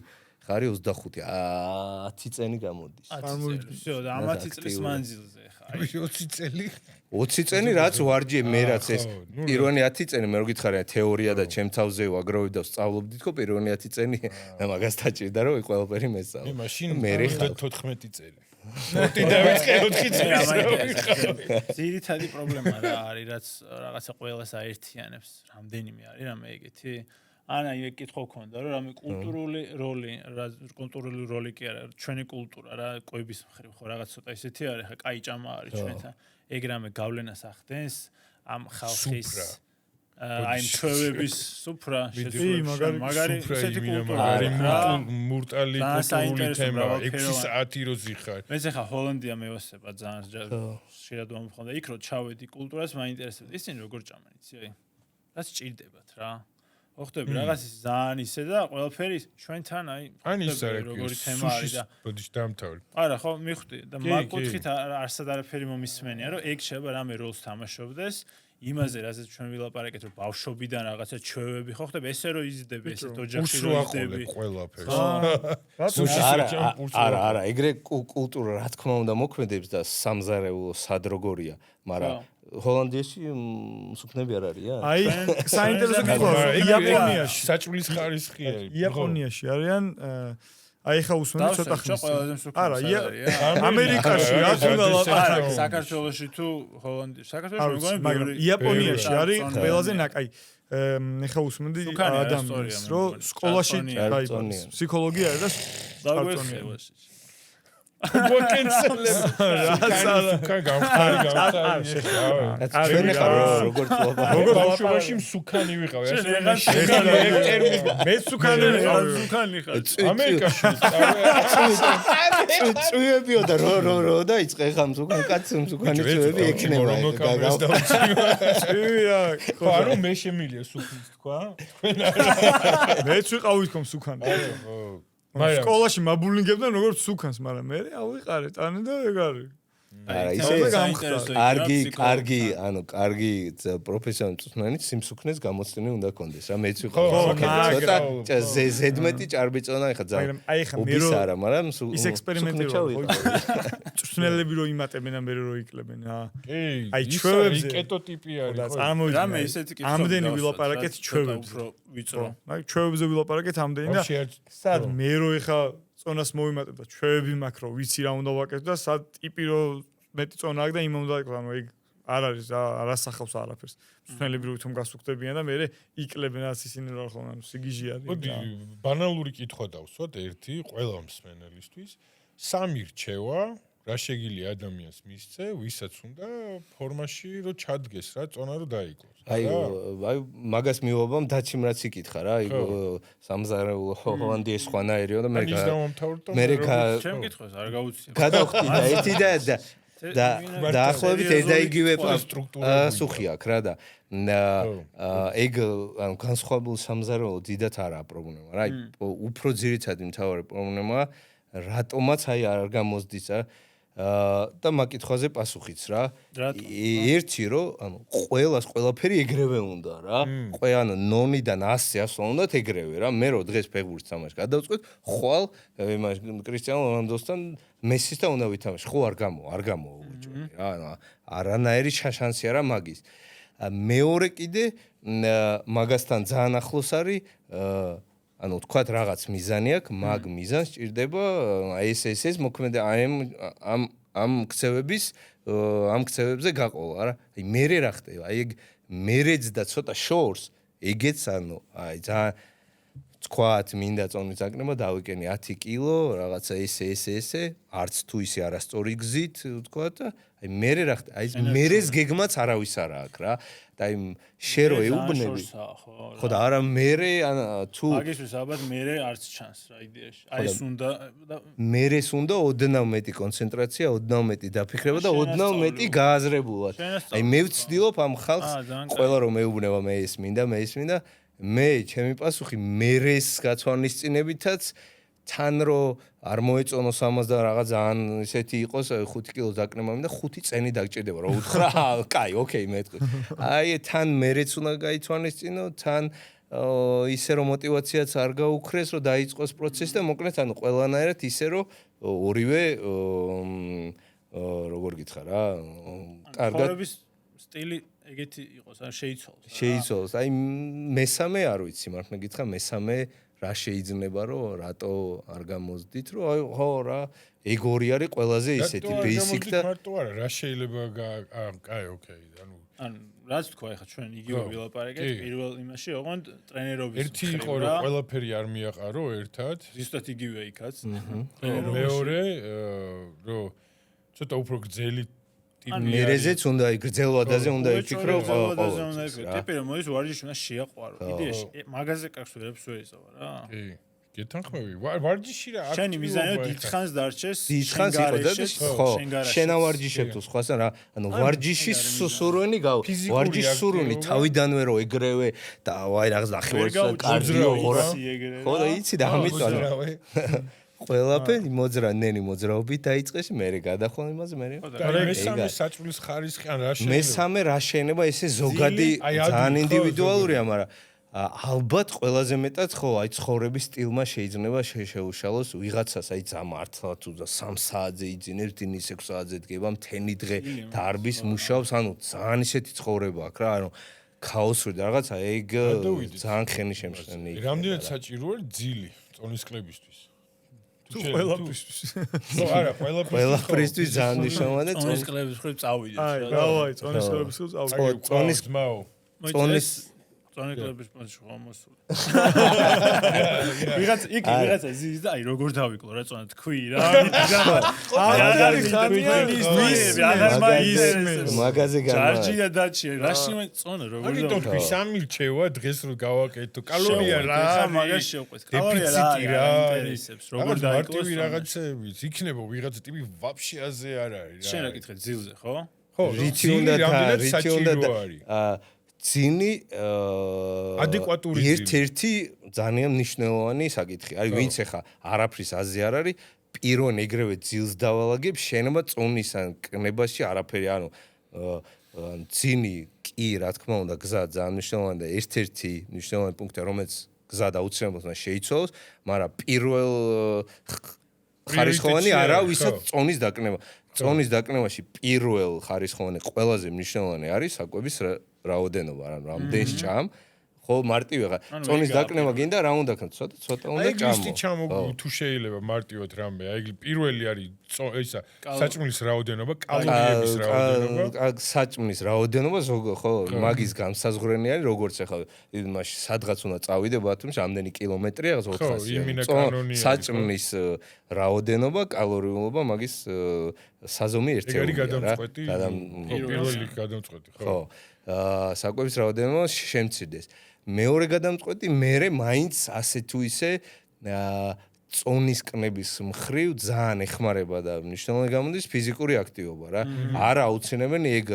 Speaker 4: ხარი 25 10 წელი გამოდის.
Speaker 3: 10 და 10 წლის მანძილზე ხარ.
Speaker 1: 20 წელი
Speaker 4: 20 წელი რაც ვარჯი მე რაც ეს პირველი 10 წელი მე რო გითხარი თეორია და ჩემ თავზე ვაგროვი და ვსწავლობდი თქო პირველი 10 წელი მაგას დაჭირდა რომ ყველაფერი მესწავლო.
Speaker 1: მე მაშინ 14 წელი. მოტი დავიწყე 4 წელს.
Speaker 3: ძირითადი პრობლემა რა არის რაც რაღაცა ყველას აერთიანებს. რამდენიმე არის რამე ეგეთი? ანა იმ კითხვა გქონდა რომ რამე კულტურული როლი კი არა ჩვენი კულტურა რა ყვების მხრივ ხო რაღაც ცოტა ისეთი არის ხა კაი ჭამა არის ჩვენთან ეგ რამე გავლენას ახდენს ამ ხალხის აი ჩვევების სუფრა მაგარი ისეთი კულტურა
Speaker 1: მურტალი კულტურული თემა 6 საათი რო ზიხარ
Speaker 3: მე ხა ჰოლანდია მევასება ძალიან შეიძლება მომხონდა იქ რო ჩავედი კულტურას მაინტერესებდა ისინი როგორ ჭამენ იცი აი რაც ჭირდებათ რა ხოხტები რაღაც ის ძალიან ისე და ყველაფერი ჩვენთან აი როგორი თემა არის და
Speaker 1: ბოდიში დამთავრე.
Speaker 3: არა ხო მიხვდი და მაგ კუთხით არსად არაფერი მომისმენია რომ ეგ შეიძლება რამე როლს თამაშობდეს იმაზე რასაც ჩვენ ვილაპარაკეთ რომ ბავშვობიდან რაღაცა ჩვევები ხო ხდება ესე რომ იზრდები ესეთ ოჯახში
Speaker 1: უსრო ახლობ ყველაფერს
Speaker 4: არა ეგრე კულტურა რა თქმა უნდა მოქმედებს და სამზარეულო სადროგორია მაგრამ ჰოლანდიაში მსუქნები არ არიან
Speaker 2: აი საინტერესო კითხვა იაპონიაში
Speaker 1: საჭმლის ხარისხია
Speaker 2: იაპონიაში არიან აი ხა უსმენთ ცოტა ხნის არა ამერიკაში რაც უნდა ლაპარაკო
Speaker 3: საქართველოში თუ ჰოლანდიაში საქართველოში მეგონი
Speaker 2: იაპონიაში არის ყველაზე ნაკაი ხა უსმენდი ადამიანს რომ სკოლაში დაიბადეს ფსიქოლოგია არის და
Speaker 3: დაგვეხებაში
Speaker 1: სუკან გამხარი
Speaker 4: ჩვენ ხარ როგორც
Speaker 1: ბავშვობაში მსუქანი ვიყავი
Speaker 2: მე სუკანი
Speaker 3: ხარ
Speaker 1: ამერიკაში
Speaker 4: წუებიო და რო და იწყე ხა მსუქანი წუები ექნება
Speaker 2: წუია
Speaker 1: ხო არა მე შემილია სუქნის თქვა
Speaker 2: მეც ვიყავი თქო მსუქანი სკოლაში მაბულინგებდნენ როგორც სუქანს, მაგრამ მე ავიყარე ტანი და ეგ არის.
Speaker 4: არა, ისე კარგი პროფესიონალი წვრთნელი სიმსუქნეს გამოცდილი უნდა კონდეს. რა მეც ვიყავ. ცოტა ზედმეტი ჭარბიწონა ეხა ძა.
Speaker 2: აი ხა მე
Speaker 4: რო არა, მაგრამ
Speaker 2: ის ექსპერიმენტი რო წვრთნელები რო იმატებენ და მე რო იქლებენ რა.
Speaker 1: აი ჩვევებზე კეტოტიპი არის ხო?
Speaker 3: რამე ისეთი კითხვა.
Speaker 2: ამდენი ვილაპარაკეთ ჩვევებზე.
Speaker 3: უფრო ვიწრო.
Speaker 2: აი ჩვევებზე ვილაპარაკეთ ამდენი და სად მე რო ეხა წონას მოვიმატებ და ჩვევები მაქვს რომ ვიცი რა უნდა ვაკეთო და სად ტიპი რომ მეტი წონა აქვს და იმ უნდა იყოს ანუ ეგ არ არის არასახავს არაფერს მსმენელები რო თვითონ გასუქდებიან და მე იკლებენ რაც ისინი რა ხო ანუ სიგიჟი არის
Speaker 1: მოდი ბანალური კითხვა დავსვათ ერთი ყველა მსმენელისთვის სამი რჩევა რა შეგიძლია ადამიანს მისცე ვისაც უნდა ფორმაში რომ ჩადგეს რა წონა რომ დაიკლოს
Speaker 4: აი მაგას მივობამ დაჩიმ რაც იკითხა რა აი სამზარეულო ჰოლანდიის ხვანაერიო და მე
Speaker 3: ჩემ კითხვას არ გაუცია
Speaker 4: გადავხდი და ერთი და დაახლოებით ეს და იგივე სუხი აქვს რა და ეგ ანუ განსხვავებულ სამზარეულო დიდათ არაა პრობლემა რა აი უფრო ძირითადი მთავარი პრობლემაა რატომაც აი არ გამოსდის და მაგ კითხვაზე პასუხიც რა. ერთი რომ ანუ ყველაფერი ეგრევე უნდა რა. ანუ ნონიდან 100 ასლა უნდა ეგრევე რა. მე რო დღეს ფეხბურთს თამაში გადავწყვეტ, ხვალ იმას კრისტიანო რონალდოსთან მესისთან უნდა ვითამაშო. ხო არ გამო უჯო რა. არანაირი შანსი არა მაგის. მეორე კიდე მაგასთან ძალიან ახლოს არის ანუ თქვათ რაღაც მიზანი აქვს, მაგ მიზანს ჭირდება აი ეს მოქმედი ამ ქცევებზე გაყოლა რა. აი მე რა ხდება? აი ეგ მერეც და ცოტა შორს ეგეც ანუ აი ძალიან თქვათ მინდა წონის აკნება დავიკენი 10 კილო რაღაცა ესე არც თუ ისე არასწორი გზით თქვათ და აი მე რა ხდება? აი მერეს გეგმაც არავის არ აქვს რა. და აი შე რო ეუბნები ხო და არა მერე თუ
Speaker 3: მაგისთვის ალბათ მერე არც ჩანს რა იდეაში აი ეს უნდა
Speaker 4: მერეს უნდა ოდნავ მეტი კონცენტრაცია ოდნავ მეტი დაფიქრება და ოდნავ მეტი გააზრებულად აი მე ვცდილობ ამ ხალხს ყველა რომ მეუბნება მე ეს მინდა მე ჩემი პასუხი მერეს გაცვანისწინებითაც თან რო არ მოეწონოს ამას და რაღაც ძალიან ისეთი იყოს 5 კილოს დაკნევა მინდა 5 წენი დაგჭირდება რა უთხრა კაი ოკეი მეტყვი აი თან მერეც უნდა გაიცვანისწინო თან ისე რომ мотиваციაც არ გაუქრეს რომ დაიწყოს პროცესი და მოკლედ ანუ ყველანაირად ისე რომ ორივე როგორ გითხრა რა კარგად
Speaker 3: ხორების სტილი ეგეთი იყოს ან
Speaker 4: შეიცვალოს აი მესამე არ ვიცი მართლა გითხრა მესამე რა შეიძლება რომ რატო არ გამოსდით რომ აი ხო რა ეგ ორი არის ყველაზე ისეთი basic და
Speaker 1: მარტო არა რა შეიძლება აი ოკეი
Speaker 3: ანუ რაც თქვა ეხლა ჩვენ იგივე ვილაპარაკეთ პირველ იმაში ოღონდ ტრენერობის
Speaker 1: ერთი იყო რომ ყველაფერი არ მიაყარო ერთად
Speaker 3: ზუსტად იგივე იქაც
Speaker 1: მეორე რომ ცოტა უფრო გრძელი
Speaker 4: მერეზეც უნდა გრძელვადაზე უნდა იფიქრო
Speaker 3: ყოველთვის ტიპი რომ მოდის ვარჯიში უნდა შეაყვარო იდეაში მაგაზე კარგს ვერაფერს ვერ ეზავა რა
Speaker 1: კი გეთანხმები ვარჯიში რა
Speaker 3: შენი მიზანია დიდხანს დარჩეს
Speaker 4: დიდხანს იყო და ხო შენ ავარჯიშებ თუ სხვასთან რა ანუ ვარჯიში სურვენი გავა ვარჯიში სურვენი თავიდანვე რო ეგრევე და აი რაღაც ნახევარს კარდიო ხო და იცი და ამიტომ ყველაფერი მოძრანენი მოძრაობით დაიწყეს, მე გადახვალ იმაზე, მე.
Speaker 1: მესამე საჭმლის ხარისხი ან რა შეიძლება?
Speaker 4: მესამე რა შეიძლება ესე ზოგადი ძალიან ინდივიდუალურია, მაგრამ ალბათ ყველაზე მეტად ხო აი ცხოვრების სტილმა შეიძლება შეუშალოს ვიღაცას აი ძამართლა თუ 3 საათზე იძინებს დინის 6 საათზე დგება მთელი დღე დარბის მუშაობს ანუ ძალიან ისეთი ცხოვრება აქვს რა ანუ ქაოსური და რაღაცა ეგ ძალიან ხენი შემშლენი
Speaker 1: რამდენად საჭიროა ძილი წონისკლებისთვის
Speaker 2: თუ ყველაფრისთვის
Speaker 1: ხო არა
Speaker 4: ყველაფრისთვის ძალიან მნიშვნელოვანია
Speaker 3: წონისკლების ხრი წავიდეს
Speaker 2: აი დავაი წონისკლების ხრი წავიდეს
Speaker 1: წონის მაო
Speaker 4: წონის
Speaker 3: წონისკლების პონჩი ხომოსული ვიღაცა ზის და აი როგორ დავიკლო რა წონა თქვი რა
Speaker 4: მაგაზე გამა
Speaker 3: ჯარჯია დაჩი რაში მე წონა როგორ
Speaker 1: ამიტომ თქვი სამილჩევა დღეს რო გავაკეთო კალორია რა
Speaker 3: მაგას შევყვეს
Speaker 1: კალორია რა
Speaker 3: ინტერესებს როგორ დაიკლო
Speaker 1: რაღაცები იქნება ვიღაცა ტიპი ვაფშე აზე არ არის რა
Speaker 3: შენ რა კითხე ძილზე ხო
Speaker 1: რითი უნდა
Speaker 4: ძინი
Speaker 1: ადეკვატური
Speaker 4: ერთ-ერთი ძალიან მნიშვნელოვანი საკითხი არის ვინც ახლა არაფრის აზე არ არის პირონ ეგრევე ძილს დავალაგებ შენობა წონის ან კნებაში არაფერი ანუ ძინი კი რა თქმა უნდა გზა ძალიან მნიშვნელოვანია და ერთ-ერთი მნიშვნელოვანი პუნქტია რომელიც გზა დაუცემელს და შეიცვალოს მაგრამ პირველ ხარისხოვანი არა ვისაც წონის დაკნება წონის დაკნევაში პირველ ხარისხოვანი ყველაზე მნიშვნელოვანი არის საკვების რაოდენობა რა რამდენს ჭამ ხო მარტივი ხა წონის დაკნევა გინდა რა უნდა ქნა ცოტა უნდა ჭამო
Speaker 1: აი ის ჩამო თუ შეიძლება მარტივად რამე აი პირველი არის ისა საჭმლის რაოდენობა კალორიების რაოდენობა
Speaker 4: საჭმლის რაოდენობა ხო მაგის განსაზღვრენი არის როგორც ახლა იმაში სადღაც უნდა წავიდე ბათუმში ამდენი კილომეტრია 400 საჭმლის რაოდენობა კალორიულობა მაგის საზომი ერთეულია რა
Speaker 1: პირველი გადამწყვეტი ხო
Speaker 4: საკვების რაოდენობა შემცირდეს მეორე გადამწყვეტი მერე მაინც ასე თუ ისე წონის კნების მხრივ ძალიან ეხმარება და მნიშვნელოვანი გამოდის ფიზიკური აქტივობა რა არა აუცილებელი ეგ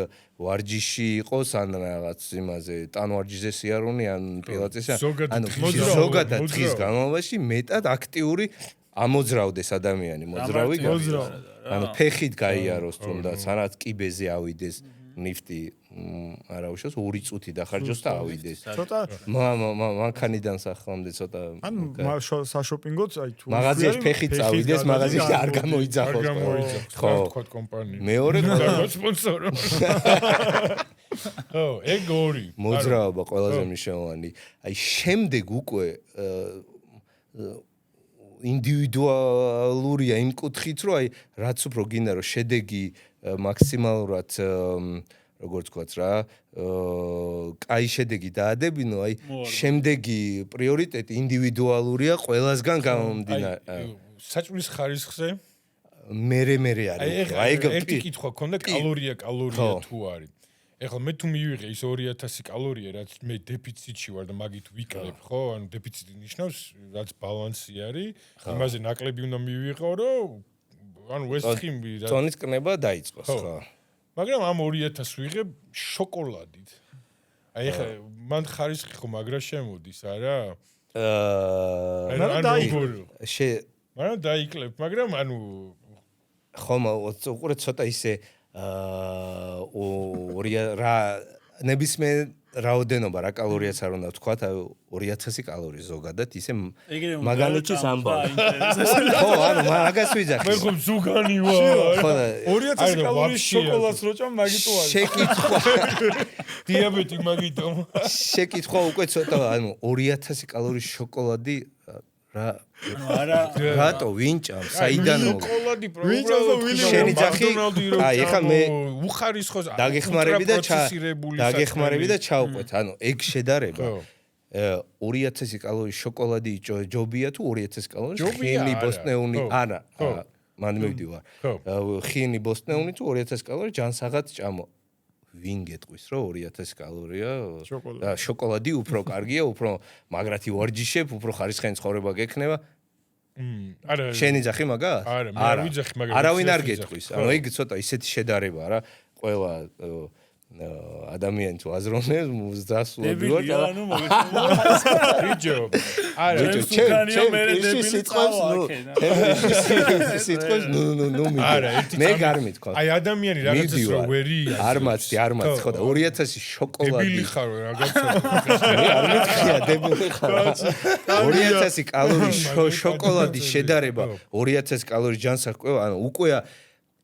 Speaker 4: ვარჯიში იყოს ან რაღაც იმაზე ტანვარჯიშზე სიარული ან პილატესი ანუ ზოგადად დღის განმავლობაში მეტად აქტიური ამოძრავდეს ადამიანი მოძრავი ანუ ფეხით გაიაროს თუნდაც არაც კიბეზე ავიდეს ნიფტი არა უშავს 2 წუთი დახარჯოს და ავიდეს.
Speaker 2: ცოტა
Speaker 4: მანქანიდან სახლამდე ცოტა
Speaker 2: ან საშოპინგოც აი თუ
Speaker 4: მაღაზიაში ფეხით წავიდეს, მაღაზიაში არ გამოიძახოს.
Speaker 1: ხო, თქვა კომპანია.
Speaker 4: მეორე
Speaker 1: სპონსორო. ო, ეგ ორი.
Speaker 4: მოძრაობა ყველაზე მნიშვნელოვანი. აი შემდეგ უკვე ინდივიდუალურია იმ კუთხით, რომ აი რაც უფრო გინდა რომ შედეგი მაქსიმალურად როგორც ვთქვათ რა, კაი შედეგი დაადებინო, აი შემდეგი პრიორიტეტი ინდივიდუალურია ყველასგან გამომდინარე.
Speaker 1: საჭმლის ხარისხზე
Speaker 4: მერე არის.
Speaker 1: აი ეგ ერთი კითხვა ქონდა კალორია თუ არის. ეხლა მე თუ მივიღე ის 2000 კალორია, რაც მე დეფიციტში ვარ და მაგით ვიკლებ, ხო? ანუ დეფიციტი ნიშნავს, რაც ბალანსი არის, იმაზე ნაკლები უნდა მივიღო, რომ ანუ ეს ხიმი
Speaker 4: წონის კნება დაიწყოს, ხო?
Speaker 1: მაგრამ ამ 2000 ვიღებ შოკოლადით. აი ეხლა მან ხარისხი ხო მაგრა შემოდის, არა? მაგრამ დაიკლებ, მაგრამ ანუ
Speaker 4: ხომ უყურე ცოტა ისე რა ნებისმიერ რაოდენობა რა კალორიაც არ უნდა ვთქვა 2000 კალორია ზოგადად ისე მაგალითის ამბავ ხო ანუ მაგას ვიძახი
Speaker 1: მე ხომ ზუგანი ვარ
Speaker 4: ხო
Speaker 2: 2000 კალორიის შოკოლადს როჭამ მაგიტო არის
Speaker 4: შეკითხვა
Speaker 1: დიაბეტი მაგიტო
Speaker 4: შეკითხვა უკვე ცოტა ანუ 2000 კალორიის შოკოლადი რა რატო ვინჭამ საიდან
Speaker 1: შოკოლადი
Speaker 4: შენი ძახი აი ეხლა მე
Speaker 1: უხარისხოს
Speaker 4: დაგეხმარები და ჩავყვეთ ანუ ეგ შედარება 2000 კალორიის შოკოლადი ჯობია თუ 2000 კალორიის ხილი ბოსტნეუნი არა მან მივდივარ ხილი ბოსტნეუნი თუ 2000 კალორია ჯანსაღად ჭამო ვინ გეტყვის რომ 2000 კალორია და შოკოლადი უფრო კარგია უფრო მაგრათი ვარჯიშებ უფრო ხარისხიანი ცხოვრება გექნება
Speaker 1: არა
Speaker 4: შენი ძახი მაგას
Speaker 1: არა მე არ ვიძახი მაგრამ
Speaker 4: არავინ არ გეტყვის ანუ ეგ ცოტა ისეთი შედარებაა რა ყველა ადამიანი თუ აზროვნებს დასულობრივად
Speaker 1: ბიჭო არა
Speaker 4: მე გარ მithქვა
Speaker 1: აი ადამიანი რაღაცას რო ვერი
Speaker 4: არ მაცდი ხო და 2000 შოკოლადი
Speaker 1: დებილი ხარ რაღაცა
Speaker 4: არ მithქია დებილი ხარ 2000 კალორიის შოკოლადის შედარება 2000 კალორიის ჯანსაღყვევა ანუ უკვე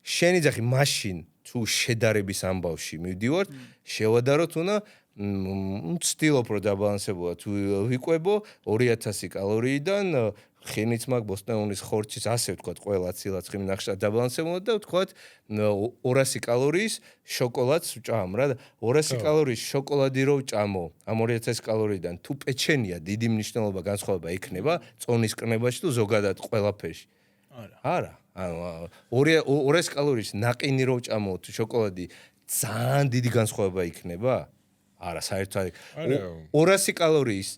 Speaker 4: შენი ძახი მაშინ თუ შედარების ამბავში მივდივართ შევადაროთ უნდა ვცდილობ რომ დაბალანსებულად ვიყვებო 2000 კალორიიდან ხინიც მაგ ბოსტნეულის ხორცის ასე ვთქვათ ყველა ცილაც ხინი ნახშად დაბალანსებულად და ვთქვათ 200 კალორიის შოკოლადს ვჭამ რა და 200 კალორიის შოკოლადი რო ვჭამო ამ 2000 კალორიიდან თუ პეჩენია დიდი მნიშვნელობა განსხვავება იქნება წონის კრნებაში თუ ზოგადად ყველაფერში არა ანუ 200 კალორიის ნაყინი რო ვჭამო თუ შოკოლადი ძალიან დიდი განსხვავება იქნება? არა, საერთოდ 200 კალორიის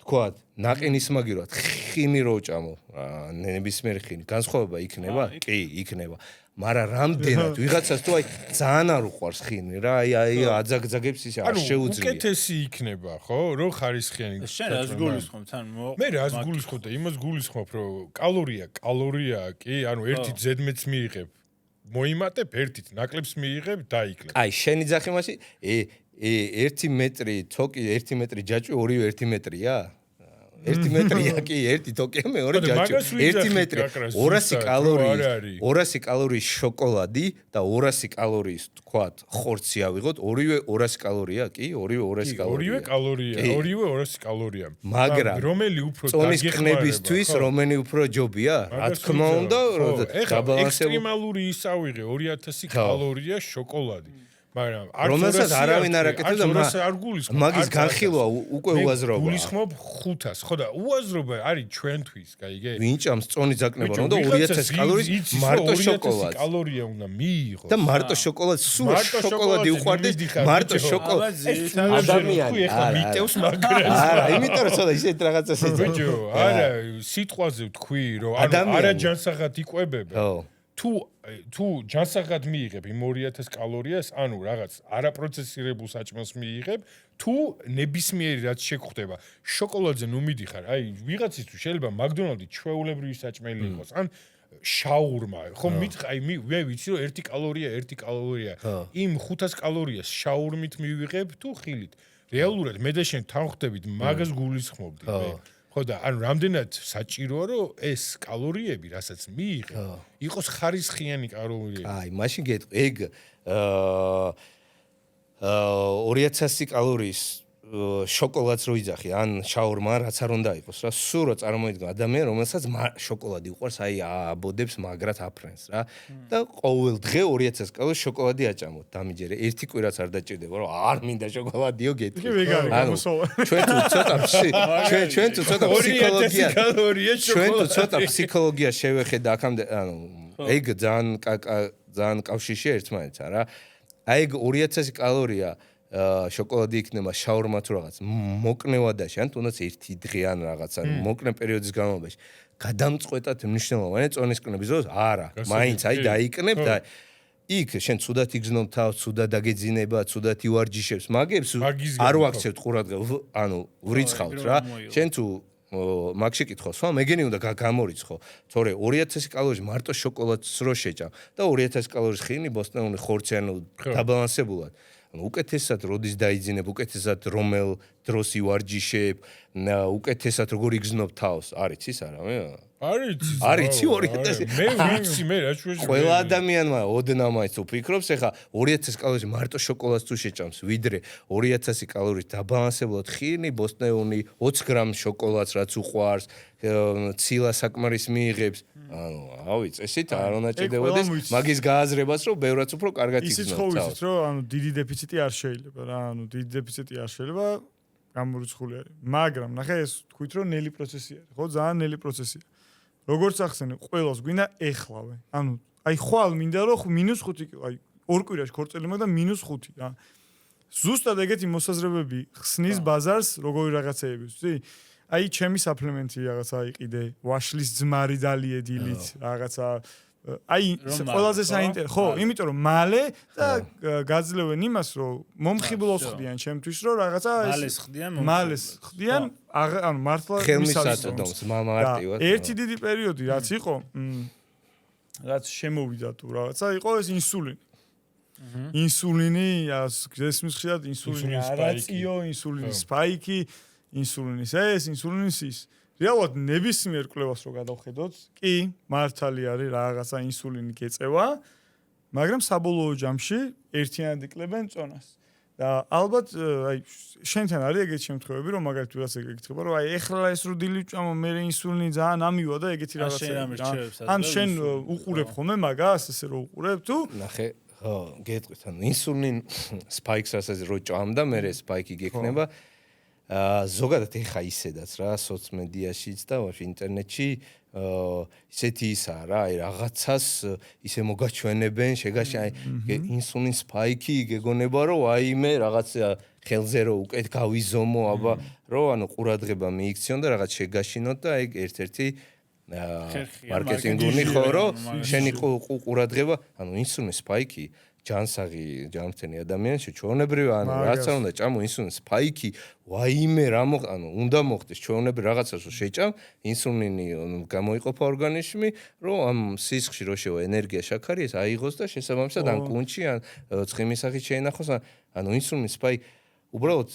Speaker 4: თქვათ, ნაყინის მაგირად ხინი რო ვჭამო, ნებისმიერ ხინი, განსხვავება იქნება? კი, იქნება. მაგრამ რამდენად ვიღაცას თუ აი ძალიან არ უყვარს ხინი რა, აი აძაგძაგებს ისე არ შეუძლია. ანუ უკეთესი იქნება, ხო? რო ხარისხიანი.
Speaker 3: შენ რას გულისხმობ თან?
Speaker 1: მე რას გულისხმობ და იმას გულისხმობ, რომ კალორია, კი, ანუ ერთი ზედმეტს მიიღებ. მოიმატებ ერთით, ნაკლებს მიიღებ, დაიკლებ.
Speaker 4: აი, შენი ძახი მასი 1 მეტრი თოკი, 1 მეტრი ჯაჭვი, ორივე 1 მეტრია? 1 მეტრია კი, 1 თოკია, მეორე ჯაჭვი. 1 მეტრი 200 კალორიის შოკოლადი და 200 კალორიის, თქვათ, ხორცი ავიღოთ, ორივე 200 კალორია, კი, ორივე 200 კალორია.
Speaker 1: ორივე 200 კალორია.
Speaker 4: მაგრამ
Speaker 1: რომელი უფრო
Speaker 4: წონის კნებისთვის რომელი უფრო ჯობია? რა თქმა უნდა, დაბალანსებული.
Speaker 1: ექსტრემალური ის ავიღე 2000 კალორია შოკოლადი. მაგრამ
Speaker 4: რომელსაც არავინ არ აკეთებს და
Speaker 1: არ გულისხმობ.
Speaker 4: მაგის განხილვა უკვე უაზროა.
Speaker 1: გულისხმობ 500, ხო და უაზრობა არის ჩვენთვის, გაიგე?
Speaker 4: ვინ ჭამს წონის ძაკნება, რომ და 2000 კალორიის მარტო შოკოლადს.
Speaker 1: 2000 კალორია უნდა მიიღოს.
Speaker 4: და მარტო შოკოლადს, სულ შოკოლადი უყვარდეს, მარტო შოკოლადი. ადამიანი
Speaker 1: ახლა მიტევს მაგრას.
Speaker 4: არა, იმიტომ რომ ცოტა ისეთ რაღაცას ეძახი.
Speaker 1: ბიჭო, არა, სიტყვაზე ვთქვი, რომ არა ჯანსაღად იკვებება. თუ ჯანსაღად მიიღებ იმ 2000 კალორიას, ანუ რაღაც არაპროცესირებულ საჭმელს მიიღებ, თუ ნებისმიერი რაც შეგხვდება, შოკოლადზე ნუ მიდიხარ, აი ვიღაცისთვის შეიძლება მაკდონალდი ჩვეულებრივი საჭმელი იყოს, ან შაურმა, ხო მითხაი მე ვიცი რომ 1 კალორია, იმ 500 კალორიას შაურმით მივიღებ თუ ხილით. რეალურად მე და შენ თანხდებით მაგას გულისხმობდი მე. ხო და ანუ რამდენად საჭიროა რომ ეს კალორიები, რასაც მიიღებ, იყოს ხარისხიანი კალორიები.
Speaker 4: აი, მაშინ გეტყვი, ეგ 2000 კალორიის შოკოლადს რო იძახი, ან შაურმა, რაც არ უნდა იყოს რა, სულ რო წარმოიდგინე ადამიანი, რომელსაც შოკოლადი უყვარს, აი აბოდებს მაგრად აფრენს რა. და ყოველ დღე 2000 კალორიის შოკოლადი აჭამოთ. დამიჯერე, ერთი კვირაც არ დაჭირდება, რომ არ მინდა შოკოლადიო გეტყვი.
Speaker 2: კი ვეგანი გამოსავალ.
Speaker 4: ჩვენ თუ ცოტა ფსიქოლოგია შევეხედა აქამდე, ანუ ეგ ძალიან კავშირშია ერთმანეთთან რა. აი ეგ 2000 კალორია შოკოლადი იქნება შაურმა თუ რაღაც მოკნევადაში ან თუნდაც ერთი დღე ან რაღაცა მოკნე პერიოდის განმავლობაში გადამწყვეტად მნიშვნელოვანია წონის კნების დროს არა მაინც აი დაიკნებ და იქ შენ ცუდად იგზნობ თავს ცუდად დაგეძინება ცუდად ივარჯიშებს მაგებს არ ვაქცევთ ყურადღებას ანუ ვრიცხავთ რა შენ თუ მაგ შეკითხავს ხო მეგენი უნდა გამორიცხო თორე 2000 კალორიის მარტო შოკოლადს რო შეჭამ და 2000 კალორიის ხინი ბოსტნეული ხორცი ანუ დაბალანსებულად უკეთესად როდის დაიძინებ, უკეთესად რომელ დროს ივარჯიშებ, უკეთესად როგორ იგზნობ თავს, არის ის არა მე? არის 2000
Speaker 1: მე ვიცი მე რა ჩვენში
Speaker 4: ყველა ადამიანმა ოდნა მაინც უფიქრობს, ეხა 2000 კალორიის მარტო შოკოლადს თუ შეჭამს, ვიდრე 2000 კალორიის დაბალანსებულად ხინი, ბოსტნეული 20 გრამ შოკოლადს რაც უყვარს, ცილა საკმარის მიიღებს. ანუ ავი წესით არ უნდა ჭირდებოდეს მაგის გააზრებას რომ ბევრად უფრო კარგად იგზნობს.
Speaker 2: ისიც ხო ვიცით რომ ანუ დიდი დეფიციტი არ შეიძლება რა, ანუ დიდი დეფიციტი არ შეიძლება გამორიცხული არის. მაგრამ ნახე ეს თქვით რომ ნელი პროცესი არის, ხო ძალიან ნელი პროცესია. როგორც ახსენე, ყველას გვინდა ეხლავე. ანუ აი ხვალ მინდა რომ -5 კი, აი ორ კვირაში ქორწილი მაგ და -5 რა. ზუსტად ეგეთი მოსაზრებები ხსნის ბაზარს როგორი რაღაცეები, ვთქვი? აი ჩემი საფლემენტი რაღაცა იყიდე, ვაშლის ძმარი დალიედილით, რაღაცა აი ყველაზე საინტერესო ხო იმიტომ რომ მალე და გაძლევენ იმას რომ მომხიბლოს ხდიან ჩემთვის რომ რაღაცა მალეს ხდიან ანუ მართლა
Speaker 4: ხელმისაწვდომს მარტივად
Speaker 2: ერთი დიდი პერიოდი რაც იყო რაც შემოვიდა თუ რაღაცა იყო ეს ინსულინი ინსულინი გესმის ხშირად ინსულინი არაწიო ინსულინის სპაიკი ინსულინის ეს ინსულინის ის რეალურად ნებისმიერ კვლევას რო გადავხედოთ, კი, მართალი არის რაღაცა ინსულინი გეწევა, მაგრამ საბოლოო ჯამში ერთიანად იკლებენ წონას. და ალბათ აი შენთან არის ეგეთი შემთხვევები, რომ მაგალითად ვიღაც ეკითხება, რომ აი ეხლა ეს რო დილით ვჭამო, მე ინსულინი ძალიან ამივა და ეგეთი რაღაცა. ან შენ უყურებ ხოლმე მაგას, ესე რო უყურებ თუ?
Speaker 4: ნახე, ხო, გეტყვით, ანუ ინსულინ სპაიქს რასაც რო ჭამდა, მე სპაიკი გექნება. ზოგადად ეხა ისედაც რა სოციმედიაშიც და ინტერნეტში ისეთი ისაა რა აი რაღაცას ისე მოგაჩვენებენ შეგაშა ინსულინ სპაიკი გეგონება რომ აი მე რაღაც ხელზე რო უკეთ გავიზომო აბა რომ ანუ ყურადღება მიიქციონ და რაღაც შეგაშინოთ და ეგ ერთ-ერთი მარკეტინგული ხო რომ შენი ყურადღება ანუ ინსულინ სპაიკი ჯანსაღი ჯანმრთელი ადამიანში ჩვეულებრივ ანუ რაც არ უნდა ჭამო ინსულინ სპაიკი ვაიმე რა ანუ უნდა მოხდეს ჩვეულებრივ რაღაცას რომ შეჭამ ინსულინი გამოიყოფა ორგანიზმი რომ ამ სისხლში რო შევა ენერგია შაქარი ეს აიღოს და შესაბამისად ან კუნჩი ან ცხიმის სახით შეინახოს ანუ ინსულინ სპაიკი უბრალოდ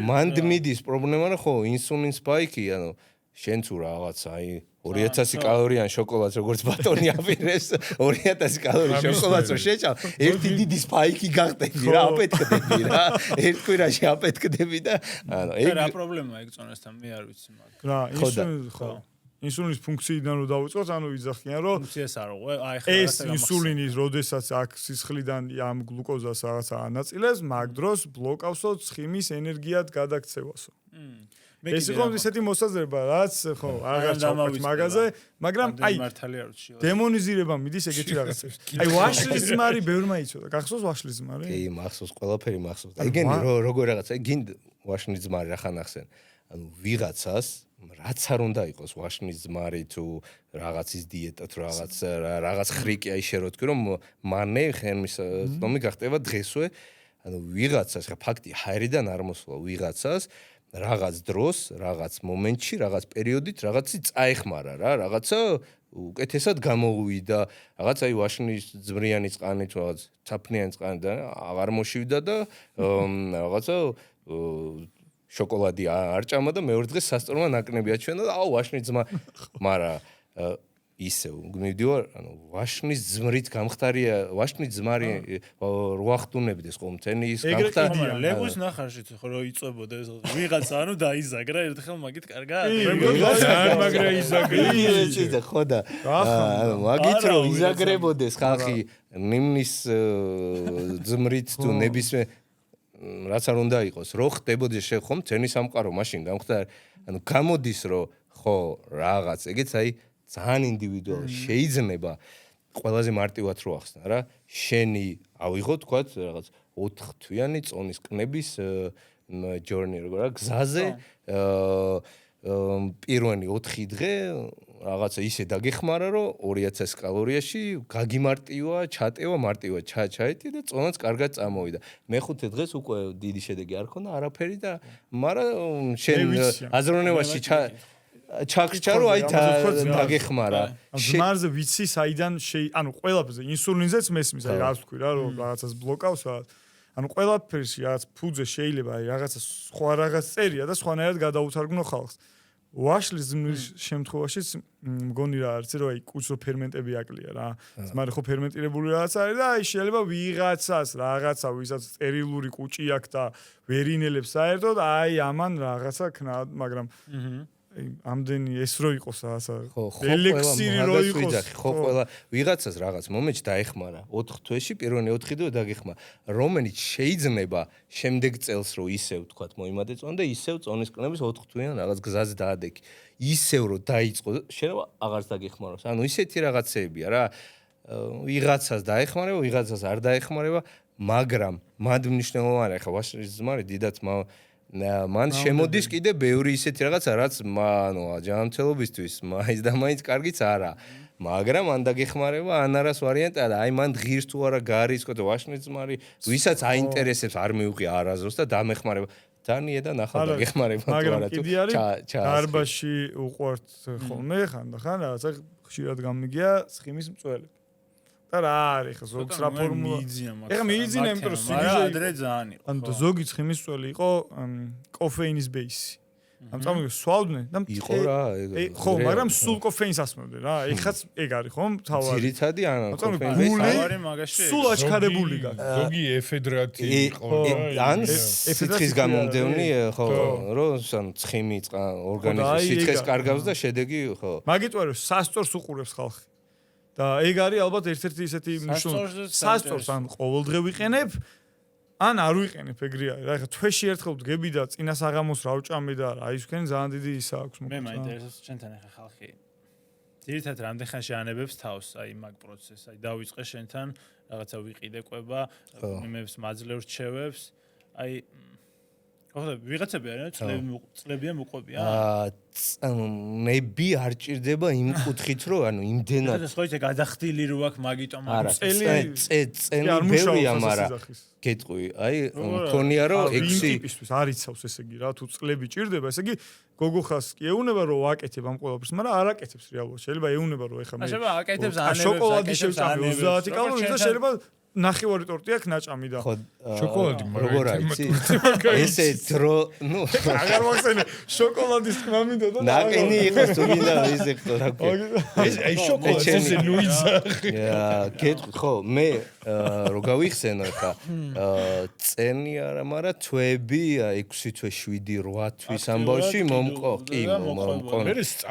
Speaker 4: მანდ მიდის პრობლემა რა ხო ინსულინ სპაიკი ანუ შენ თუ რაღაცა აი 2000 კალორიან შოკოლადს როგორც ბატონი აპირებს 2000 კალორიის შოკოლადს რო შეჭამ ერთი დიდი სპაიკი გახდები რა აპეტკდები რა ერთ კვირაში აპეტკდები და ანუ
Speaker 3: ეგ რა პრობლემაა ეგ წონასთან მე არ ვიცი მაგრამ
Speaker 2: რა ინსულინი ხო ინსულინის ფუნქციიდან რო დავიწყოთ ანუ ვიძახიან რომ
Speaker 3: ფუნქციას არ უყო აი ხა
Speaker 2: ეს ინსულინის როდესაც აქ სისხლიდან ამ გლუკოზას რაღაცა ანაწილებს მაგ დროს ბლოკავსო ცხიმის ენერგიად გადაქცევასო ეს იყო ისეთი მოსაზრება, რაც ხო, აღარ ჩავყავთ მაგაზე, მაგრამ აი დემონიზირება მიდის ეგეთი რაღაცებს. აი ვაშლის ძმარი ბევრმა იცოდა. გახსოვს ვაშლის ძმარი?
Speaker 4: კი, მახსოვს, ყველაფერი მახსოვს. ეგენი როგორ რაღაცა, გინდ ვაშლის ძმარი რა ხან ახსენ. ანუ ვიღაცას რაც არ უნდა იყოს ვაშლის ძმარი თუ რაღაცის დიეტა თუ რაღაც ხრიკი აი შე რო თქვი რომ მანე ხელმის ნომი გახდება დღესვე. ანუ ვიღაცას ხა ფაქტი ჰაერიდან არ მოსულა ვიღაცას რაღაც დროს, რაღაც მომენტში, რაღაც პერიოდით რაღაცი წაეხმარა რა, რაღაცა უკეთესად გამოუვიდა, რაღაც აი ვაშლის ძმრიანი წყანი თუ რაღაც ცაფნიანი წყანი და აღარ მოშივდა და რაღაცა შოკოლადი არ ჭამა და მეორე დღეს სასწორმა ნაკნები აჩვენა და აუ ვაშლის ძმა, მაგრამ ისე მივდივარ, ანუ ვაშლის ძმრით გამختარია, ვაშლის ძმარი რვახტუნებდეს ხომ თენის
Speaker 3: გამختარია. ლეგოს ნახარშიც ხო რო იწვებოდა ეს ვიღაცა ანუ დაიზაგრა ერთხელ მაგით კარგად.
Speaker 2: ძალიან მაგრა იზაგრა.
Speaker 4: ხო და ანუ მაგით რო იზაგრებოდეს ხალხი ნიმნის ძმრით თუ ნებისმიერ რაც არ უნდა იყოს, რო ხდებოდეს ხომ თენის სამყარო მაშინ გამختარ, ანუ გამოდის რომ ხო რაღაც ეგეც აი ძალიან ინდივიდუალური შეიძლება ყველაზე მარტივად რო ახსნა რა შენი ავიღო თქვა რაღაც 4 თვიანი წონის კნების journey როგორ რა გზაზე პირველი 4 დღე რაღაცა ისე დაგეხმარა რომ 2000 კალორიაში გაგიმარტივა ჩატევა მარტივად ჩაეტი და წონაც კარგად წამოვიდა მეხუთე დღეს უკვე დიდი შედეგი არ ქონდა არაფერი და მაგრამ შენ აზროვნებაში ჩახჭარო აი დაგეხმარა.
Speaker 2: ზმარზე ვიცი საიდან ანუ ყველაფერზე ინსულინზეც მესმის აი რაც თქვი რა რომ რაღაცას ბლოკავს ანუ ყველაფერში რაღაც ფუძე შეიძლება აი რაღაცა სხვა რაღაც წერია და სხვანაირად გადაუთარგმნო ხალხს. ვაშლის ძმრის შემთხვევაშიც მგონი რა არის რომ აი კუჭრო ფერმენტები აკლია რა. ზმარი ხო ფერმენტირებული რაღაც არის და აი შეიძლება ვიღაცას რაღაცა ვისაც სტერილური კუჭი აქვს და ვერ ინელებს საერთოდ აი ამან რაღაცა ქნა მაგრამ ამდენი ეს რო იყოს რაღაცა ელექსირი რო იყოს
Speaker 4: ხო ყველა ვიღაცას რაღაც მომენტში დაეხმარა 4 თვეში პირველი 4 დღე დაგეხმარა რომელიც შეიძლება შემდეგ წელს რო ისევ თქვა მოიმადე წონა და ისევ წონის კნების 4 თვიან რაღაც გზაზე დაადექი ისევ რო დაიწყო შეიძლება აღარც დაგეხმაროს ანუ ისეთი რაღაცეებია რა ვიღაცას დაეხმარება ვიღაცას არ დაეხმარება მაგრამ მად მნიშვნელოვანია ხა ვაშლის ძმარი დიდად მან შემოდის კიდე ბევრი ისეთი რაღაცა, რაც ჯანმრთელობისთვის მაინც და მაინც კარგიც არა. მაგრამ ან დაგეხმარება, ან არას ვარიანტია და აი მან ღირს თუ არა გარის, ხო და ვაშლის ძმარი, ვისაც აინტერესებს არ მიუღია არაზრს და დამეხმარება. დანიე და ნახავ დაგეხმარება თუ არა თუ.
Speaker 2: მაგრამ კიდე არის დარბაში უყვართ ხოლმე ხანდახან რაღაცა ხშირად გამიგია ცხიმის მწველი. და რა არის ხო ზოგს რა ფორმულა ეხლა მიიძინა იმიტომ რომ სიგიჟე
Speaker 3: ადრე ძალიან იყო
Speaker 2: ანუ ზოგი ცხიმის მწველი იყო კოფეინის ბეისი ამ წამოიგე სვავდნენ და
Speaker 4: იყო რა
Speaker 2: ხო მაგრამ სულ კოფეინს ასმევდნენ რა ეხაც ეგ არის ხო თავარი
Speaker 4: ძირითადი ან
Speaker 3: კოფეინს
Speaker 2: სულ აჩქარებული გაქვს
Speaker 1: ზოგი ეფედრატი იყო
Speaker 4: ან სიცხის გამომდევნი ხო რომ ცხიმი ორგანიზმის სიცხეს კარგავს და შედეგი ხო
Speaker 2: მაგიტყვი რომ სასწორს უყურებს ხალხი და ეგ არის ალბათ ერთ-ერთი ისეთი მნიშვნელოვანი სასწორს ან ყოველდღე ვიყენებ ან არ ვიყენებ ეგრე არის რა ეხლა თვეში ერთხელ ვდგები და წინა საღამოს რა ვჭამე და რა ის თქვენ ძალიან დიდი ისა აქვს
Speaker 3: მე მაინტერესებს ჩვენთან ეხლა ხალხი ძირითადად რამდენ ხანში ანებებს თავს აი მაგ პროცესს აი დავიწყე შენთან რაღაცა ვიყიდე ყვება იმებს მაძლევს რჩევებს აი ხო ვიღაცები არიან წლებიან მოყვებიან
Speaker 4: ნები არ ჭირდება იმ კუთხით რომ ანუ იმდენად
Speaker 3: ეს ხო ისე გადახდილი რო აქვს მაგიტომ
Speaker 4: წელი ბევრია მაგრამ გეტყვი აი მქონია რომ 6
Speaker 2: ტიპისთვის არ იცავს ესე იგი რა თუ წლები ჭირდება ესე იგი გოგოხას კი ეუნება რომ ვაკეთებ ამ ყველაფერს მაგრამ არ აკეთებს რეალურად შეიძლება ეუნება რომ ეხა
Speaker 3: მე აკეთებს ანებებს
Speaker 2: შოკოლადი შევჭამე 30 კალორიებს და შეიძლება ნახევარი ტორტი აქვს ნაჭამი და
Speaker 1: შოკოლადი
Speaker 4: როგორ არის ესე დრო ნუ
Speaker 2: აღარ მოხსენე შოკოლადის თქმა მინდა და
Speaker 4: ნაკინი იყოს თუ მინდა ისე ხო რა
Speaker 1: ეს აი შოკოლადი ესე ლუიზახი
Speaker 4: გეტყვი ხო მე რო გავიხსენო ხა წენი არა მაგრამ თვეები 6 თვე 7 8 თვის ამბავში მომყო კი მომყო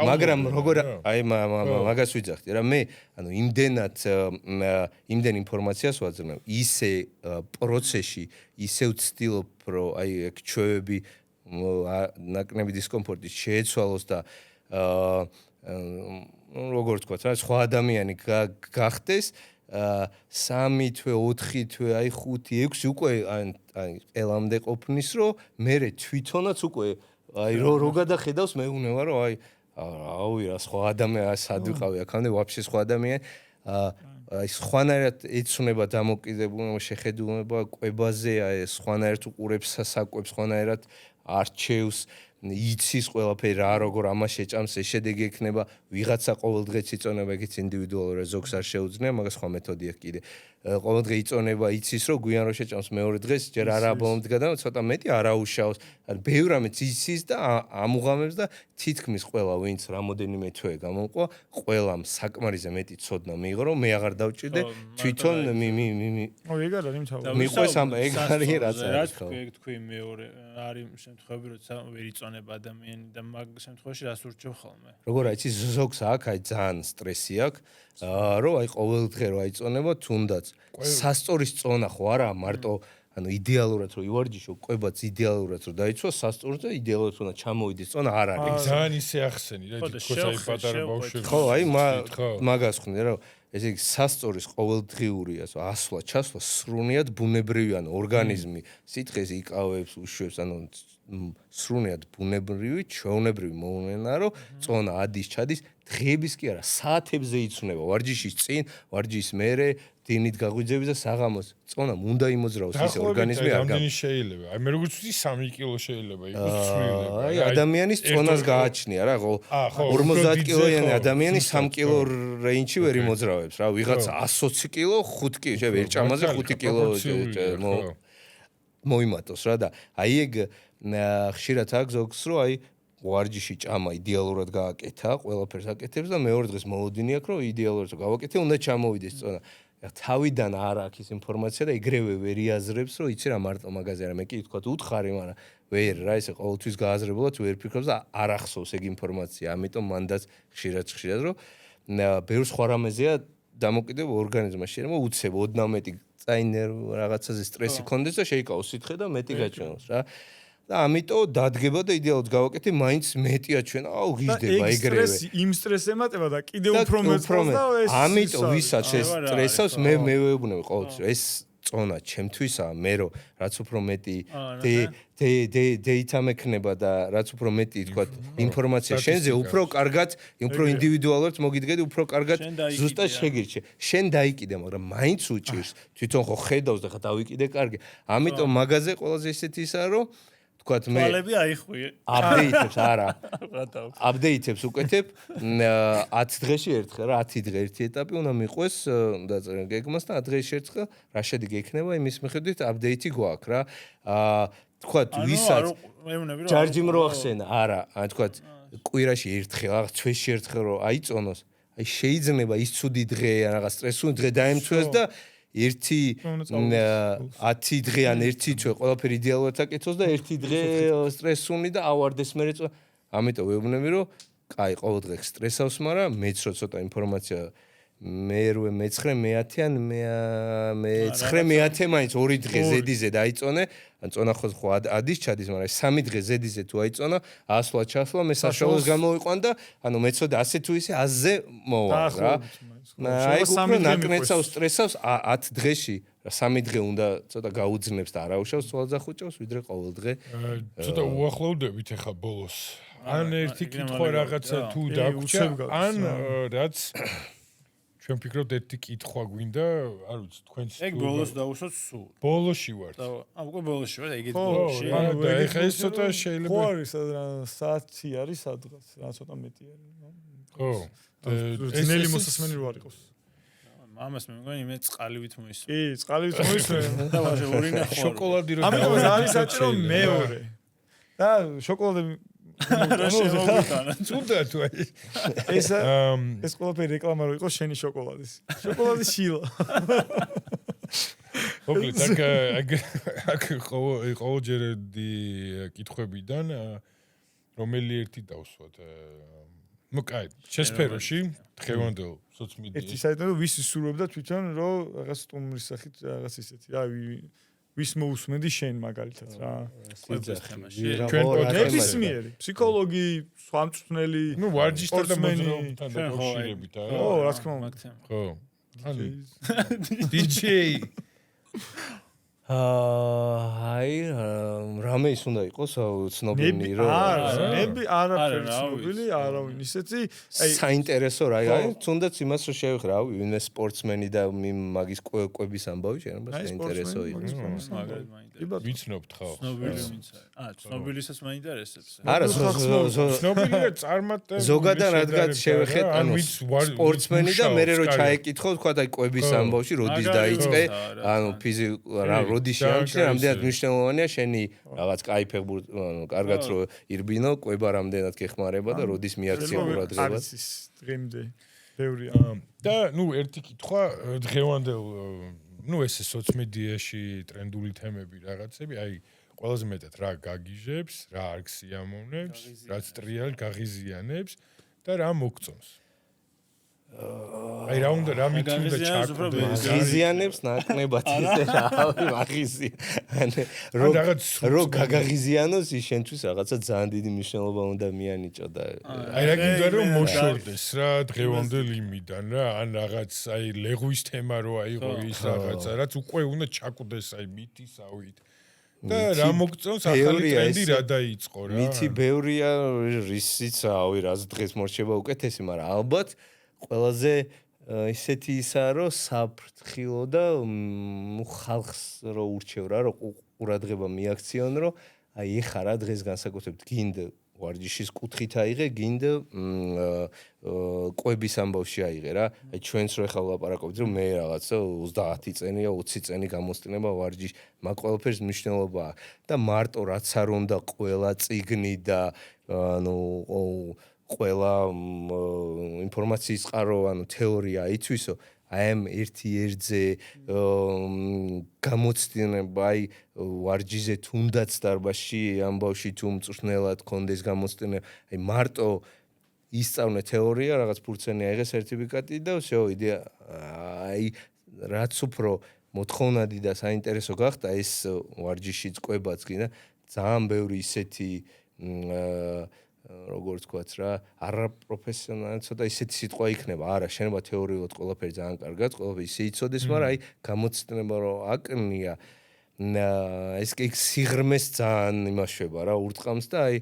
Speaker 4: მაგრამ როგორ აი მაგას ვიძახდი რა მე ანუ იმდენ ინფორმაციას ვაძლევ ისე პროცესში ისე ვცდილობ რომ აი ეგ ჩვევები ნაკნები დისკომფორტი შეეცვალოს და როგორ თქვა რა სხვა ადამიანი გახდეს 3 თვე 4 თვე აი 5 6 უკვე აი ელამდე ყოფნის რომ მე თვითონაც უკვე აი რო გადახედავს მეუნება რომ აი რა სხვა ადამიანი სად ვიყავი აქამდე ვაფშე სხვა ადამიანი აი სხვანაირად ეცუნება დამოკიდებულება შეხედულება კვებაზე აი სხვანაირად უყურებს საკვებს სხვანაირად არჩევს იცის ყველაფერი რა როგორ ამას შეჭამს ეს შედეგი ექნება ვიღაცა ყოველდღეც იწონება ეგეც ინდივიდუალურად ზოგს არ შეუძლია მაგას სხვა მეთოდი აქვს კიდე ყოველდღე იწონება იცის რომ გვიან რო შეჭამს მეორე დღეს ჯერ არა ბოლომდე და ცოტა მეტი არაუშავს ან ბევრ რამეც იცის და ამუღამებს და თითქმის ყველა ვინც რამოდენიმე თვე გამომყვა ყველამ საკმარისზე მეტი ცოდნა მიიღო რომ მე აღარ დავჭირდე თვითონ
Speaker 2: ეგ არის თავი
Speaker 4: მიყვეს ამ ეგ არის რაც
Speaker 3: თქვი მეორე არის შემთხვევები როცა ვერ იწონება ადამიანი და მაგ შემთხვევაში რას ურჩევ ხოლმე
Speaker 4: როგორ აი ზოგს აქვს აი ძალიან სტრესი აქვს რომ აი ყოველდღე რო აიწონება თუნდაც სასწორის წონა ხო არა მარტო ანუ იდეალურად რომ ივარჯიშო ყვებაც იდეალურად რომ დაიცვა სასწორს და იდეალურად უნდა ჩამოვიდეს წონა არ არის
Speaker 1: ძალიან ისე ახსენი რა თქოს აი პატარა ბავშვები
Speaker 4: ხო აი მაგას ხვდები რომ ესე იგი სასწორის ყოველდღიური ასო ასვლა ჩასვლა სრუნიად ბუნებრივი ანუ ორგანიზმი სითხეს იკავებს უშვებს ანუ სრუნიად ბუნებრივი ჩვეულებრივი მოვლენა რომ წონა ადის ჩადის დღეების კი არა საათებზე იცვლება ვარჯიშის წინ ვარჯიშის მერე დინით გაღვიძების და საღამოს წონამ უნდა იმოძრაოს ის ორგანიზმი არ
Speaker 1: გამდენი შეიძლება აი მე როგორც ვთქვი 3 კილო შეიძლება იყოს ცვლილება
Speaker 4: აი ადამიანის წონას გააჩნია რა ხო 50 კილოიანი ადამიანი 3 კილო რეინჯში ვერ იმოძრავებს რა ვიღაც 120 კილო 5 კილო შეიძლება ერთ ჭამაზე 5 კილო მოიმატოს რა და აი ეგ ხშირად აქვს ზოგს რომ აი ვარჯიში ჭამა იდეალურად გააკეთა ყველაფერს აკეთებს და მეორე დღეს მოლოდინი აქვს რომ იდეალურად გავაკეთე უნდა ჩამოვიდეს წონა თავიდან არ აქვს ის ინფორმაცია და ეგრევე ვერ იაზრებს რომ იცი რა მარტო მაგაზე არა მე კი თქვა უთხარი მაგრამ ვერ რა ესე ყოველთვის გააზრებულად ვერ ფიქრობს და არ ახსოვს ეგ ინფორმაცია ამიტომ მანდაც ხშირად რომ ბევრ სხვა რამეზეა დამოკიდებული ორგანიზმმა შეიძლება უცებ ოდნავ მეტი წაინერ რაღაცაზე სტრესი კონდეს და შეიკავოს სითხე და მეტი გაჩვენოს რა და ამიტომ დადგება და იდეალურად გავაკეთე მაინც მეტია ჩვენ აუ გიждდება ეგრევე
Speaker 2: იმ სტრესს ემატება და კიდე უფრო მეწოს და ეს
Speaker 4: ამიტომ ვისაც ეს სტრესავს მე მეუბნები ყოველთვის ეს წონა ჩემთვისაა, მე რომ რაც უფრო მეტი data მექნება და რაც უფრო მეტი თქვა ინფორმაცია შენზე, უფრო კარგად, უფრო ინდივიდუალურად მოგიდგები, უფრო კარგად ზუსტად შეგირჩე. შენ დაიკიდე, მაგრამ მაინც უჭირს. თვითონ ხო ხედავს და ხა დავიკიდე კარგი. ამიტომ მაგაზე ყველაზე ისეთი ისაა, რომ თქვათ მე
Speaker 3: თვალები აიხვიე.
Speaker 4: აპდეიტებს არა. აპდეიტებს უკეთებ 10 დღეში ერთხელ რა 10 დღე ერთი ეტაპი უნდა მიყვეს დაწერენ გეგმას და 10 დღეში ერთხელ რა შედეგი ექნება იმის მიხედვით აპდეიტი გვაქვს რა. თქვათ ვისაც ჯარჯი რო ახსენა არა თქვათ კვირაში ერთხელ რაღაც თვეში ერთხელ რო აიწონოს აი შეიძლება ის ცუდი დღე რაღაც სტრესული დღე დაემთხვეს და ერთი 10 დღე ან ერთი თვე ყველაფერი იდეალურად აკეთოს და ერთი დღე სტრესული და ავარდეს მე რეწვა. ამიტომ ვეუბნები რომ კაი ყოველ დღე სტრესავს, მაგრამ მეც რო ცოტა ინფორმაცია მე-8 მე-9 მე-10 ან მე-9 მე-10 მაინც 2 დღე ზედიზე დაიწონე, ან წონა ხო ადის ჩადის, მაგრამ 3 დღე ზედიზე თუ აიწონა, ასვლა ჩასვლა მე საშუალოს გამოვიყვან და ანუ მეცოდა ასე თუ ისე 100-ზე მოვა რა. აი უკვე ნაკნეცავს სტრესავს 10 დღეში 3 დღე უნდა ცოტა გაუძნებს და არაუშავს თვალძახუჭავს ვიდრე ყოველ დღე.
Speaker 1: ცოტა უახლოვდებით ახლა ბოლოს. ან ერთი კითხვა რაღაცა თუ დაგვრჩა, ან რაც ჩვენ ვფიქრობთ ერთი კითხვა გვინდა, არ ვიცი, თქვენც
Speaker 3: ეგ ბოლოს დაუსვათ სულ.
Speaker 1: ბოლოში ვართ.
Speaker 3: უკვე ბოლოში ვარ, ეგეც ბოლოში.
Speaker 1: და ეხა ეს ცოტა შეიძლება
Speaker 2: ხო არის საათი არის სადღაც, რა ცოტა მეტი არის.
Speaker 1: ხო.
Speaker 2: ძნელი მოსასმენი რო არ იყოს.
Speaker 3: ამას მე მგონი მე წყალივით მოისმენ.
Speaker 2: კი, წყალივით მოისმენ.
Speaker 3: და ვაშე ორი ნახო.
Speaker 1: შოკოლადი რო
Speaker 2: ამიტომ არის საჭირო მეორე. და შოკოლადი
Speaker 1: თუნდა თუ აი
Speaker 2: ეს ყველაფერი რეკლამა რო იყოს შენი შოკოლადის. შოკოლადის შილა.
Speaker 1: მოკლედ აქ ყოველჯერ კითხვებიდან რომელი ერთი დავსვათ. ну кай, შესფეროში დღევანდელ სოციმედიაში.
Speaker 2: ერთი საერთოდ ვის ისურვებდა თვითონ რომ რაღაც სტუმრის სახით რაღაც ისეთი რა ვის მოусმენდი შენ მაგალითად რა. ჩვენ ნებისმიერი ფსიქოლოგი, სამწვრთნელი,
Speaker 1: ну ვარჯიშთან და მოძრაობთან დაკავშირებით არა.
Speaker 2: ო, რა თქმა უნდა.
Speaker 1: ხო. ანუ DJ
Speaker 4: აი რამე ის უნდა იყოს ცნობილი რომ
Speaker 2: ნები არაფერი ცნობილი არავინ ისეთი
Speaker 4: აი საინტერესო რა არის თუნდაც იმას რომ შევიხ რა ვინმე სპორტსმენი და მაგის კვების ამბავი შეიძლება საინტერესო იყოს
Speaker 3: მაგალითად მაინტერესებს
Speaker 1: ვიცნობთ ხო
Speaker 3: ცნობილი ვინც არის ცნობილისაც მაინტერესებს
Speaker 4: არა
Speaker 1: ცნობილია წარმატებული
Speaker 4: ზოგადად რადგან შევეხეთ ანუ სპორტსმენი და მე რო ჩაეკითხო თქვა და კვების ამბავში როდის დაიწყე ანუ ფიზიკა როდის შეამჩნია, რამდენად მნიშვნელოვანია შენი რაღაც кайფებულ, ანუ კარგად რო ირბინო, კვება რამდენად გეხმარება და როდის მიაქცია ყურადღება.
Speaker 2: არის დღემდე ბევრია.
Speaker 1: და ნუ ერთი კითხვა დღევანდელ ნუ ესე სოციმედიაში ტრენდული თემები რაღაცები, აი ყველაზე მეტად რა გაგიჟებს, რა არ გსიამოვნებს, რა სტრიალ გაღიზიანებს და რა მოგწონს. აი რა უნდა რა მით უნდა ჩაკვდეს
Speaker 4: ღიზიანებს ნაკნებად ისე რავი მაგიზიანე რო გაგაღიზიანოს ის შენთვის რაღაცა ძალიან დიდი მნიშვნელობა უნდა მიანიჭო და
Speaker 1: აი რა გინდა რომ მოშორდეს რა დღევანდელ იმიდან რა ან რაღაც აი ლეღვის თემა რო აიღო ის რაღაცა რაც უკვე უნდა ჩაკვდეს აი მითისავით და რა მოგწონს ახალი ტრენდი რა დაიწყო რა
Speaker 4: მითი ბევრია რისიც რავი რაც დღეს მორჩება უკეთესი მაგრამ ალბათ ყველაზე ისეთი ისაა რომ საფრთხილო და ხალხს რო ურჩევ რა რომ ყურადღება მიაქციონ რომ აი ეხა რა დღეს განსაკუთრებით გინდა ვარჯიშის კუთხით აიღე გინდა კვების ამბავში აიღე რა აი ჩვენც რო ეხლა ვლაპარაკობთ რომ მე რაღაცა 30 წენია 20 წენი გამოსტინება ვარჯიშ მაგ ყველაფერს მნიშვნელობა და მარტო რაც არ უნდა ყველა წიგნი და ანუ ყველა ინფორმაციის წყარო, ანუ თეორია იცვისო, აი ამ ერთი ერთზე გამოცდილება, აი ვარჯიშზე თუნდაც დარბაზში ამბავში თუ მწვრთნელად კონდეს გამოცდილება, აი მარტო ისწავლე თეორია, რაღაც ფურცენი აიღე სერტიფიკატი და всё, იდეა, აი რაც უფრო მოთხოვნადი და საინტერესო გახდა ეს ვარჯიში წყვებაც კი და ძალიან ბევრი ისეთი როგორც თქვაც რა, არაპროფესიონალი ცოტა ისეთი სიტყვა იქნება, არა, შენობა თეორიულად ყველაფერი ძალიან კარგად, ყველაფერი ისე იცოდეს, მაგრამ აი გამოცდილება რომ აკნია ეს კი სიღრმეს ძალიან იმაშება რა, ურტყამს და აი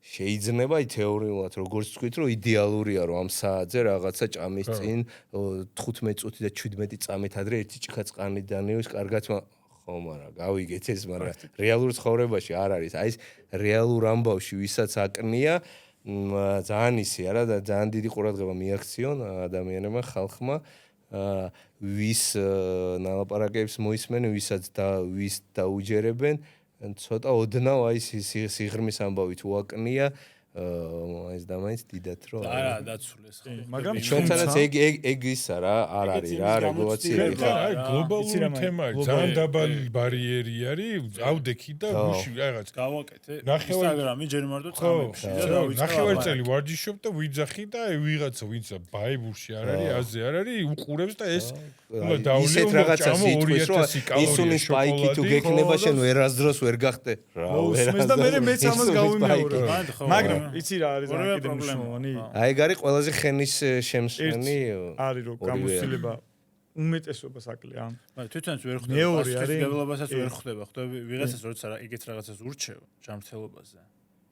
Speaker 4: შეიძლება აი თეორიულად როგორც თქვით რომ იდეალურია რომ ამ საათზე რაღაცა ჭამის წინ 15 წუთი და 17 წამით ადრე ერთი ჭიქა-წყანი დანიოს კარგად ხო მაგრამ გავიგეთ ეს მაგრამ რეალურ ცხოვრებაში არ არის აი ეს რეალურ ამბავში ვისაც აკნია ძალიან ისე არა და ძალიან დიდი ყურადღება მიაქციონ ადამიანებმა ხალხმა ვის ნალაპარაკებს მოისმენენ ვისაც და ვის დაუჯერებენ ცოტა ოდნავ აი სიღრმის ამბავით უაკნია ეს და მაინც დიდად რო
Speaker 3: არა დაცულეს ხო
Speaker 2: მაგრამ
Speaker 4: ჩვენთანაც ეგ ისა რა არ არის რა რეგულაცია
Speaker 1: აი გლობალური თემა ძალიან დაბალი ბარიერი არის ავდექი და გუში რაღაც
Speaker 3: გავაკეთე ინსტაგრამი ჯერ მარტო წამებში და დავიწყე
Speaker 1: ნახევარწელი ვარჯიშობ და ვიძახი და ვიღაცა ვინც ბაიბურში არ არის აზე არ არის უყურებს და ეს
Speaker 4: ისეთ რაღაცას იტყვის რომ ინსულინის სპაიკი თუ გექნება შენ ვერასდროს ვერ გახდე რა
Speaker 2: ვერასდროს და მე ამას გავიმეორე მაგრამ იცი რა არის ამ კიდე მნიშვნელოვანი
Speaker 4: აი ეგ არის ყველაზე ხენის შემსწრენი
Speaker 2: არის რომ გამოცდილება უმეტესობას აკლია
Speaker 3: მაგრამ თვითონაც ვერ ხვდება გავლობასაც ვერ ხვდება ხვდები ვიღაცას როცა ეგეთ რაღაცას ურჩევ ჯანმრთელობაზე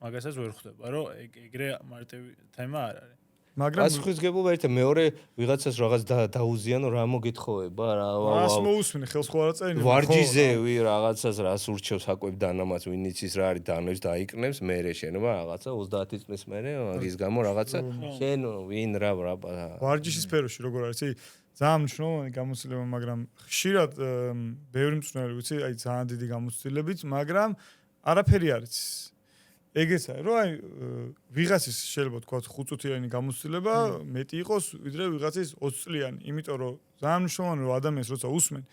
Speaker 3: მაგასაც ვერ ხვდება რომ ეგრე მარტივი თემა არ არის
Speaker 4: მაგრამ ასხიზგებობა ერთ მეორე ვიღაცას რაღაც დაუზიანო რა მოგეთხოვება რა
Speaker 2: ას მოусმინე ხელს ხო არა წერინე
Speaker 4: ვარჯიზე რაღაცას რას ურჩევს აკვებ დანამატ ვინ იცის რა არის დანებს დაიკნევს მე შენობა რაღაცა 30 წლის მერე მაგის გამო რაღაცა შენ ვინ რა
Speaker 2: ვარჯიშის სფეროში როგორ არის ძალიან მნიშვნელოვანი გამოცდილება მაგრამ ხშირად ბევრი მწვრთნელი ვიცი აი ძალიან დიდი გამოცდილებით მაგრამ არაფერი არის ეგეცა რომ აი ვიღაცის შეიძლება თქვა 5 წუთიანი გამოცდილება მეტი იყოს ვიდრე ვიღაცის 20 წლიანი იმიტომ რომ ძალიან მნიშვნელოვანია რომ ადამიანს როცა усმენ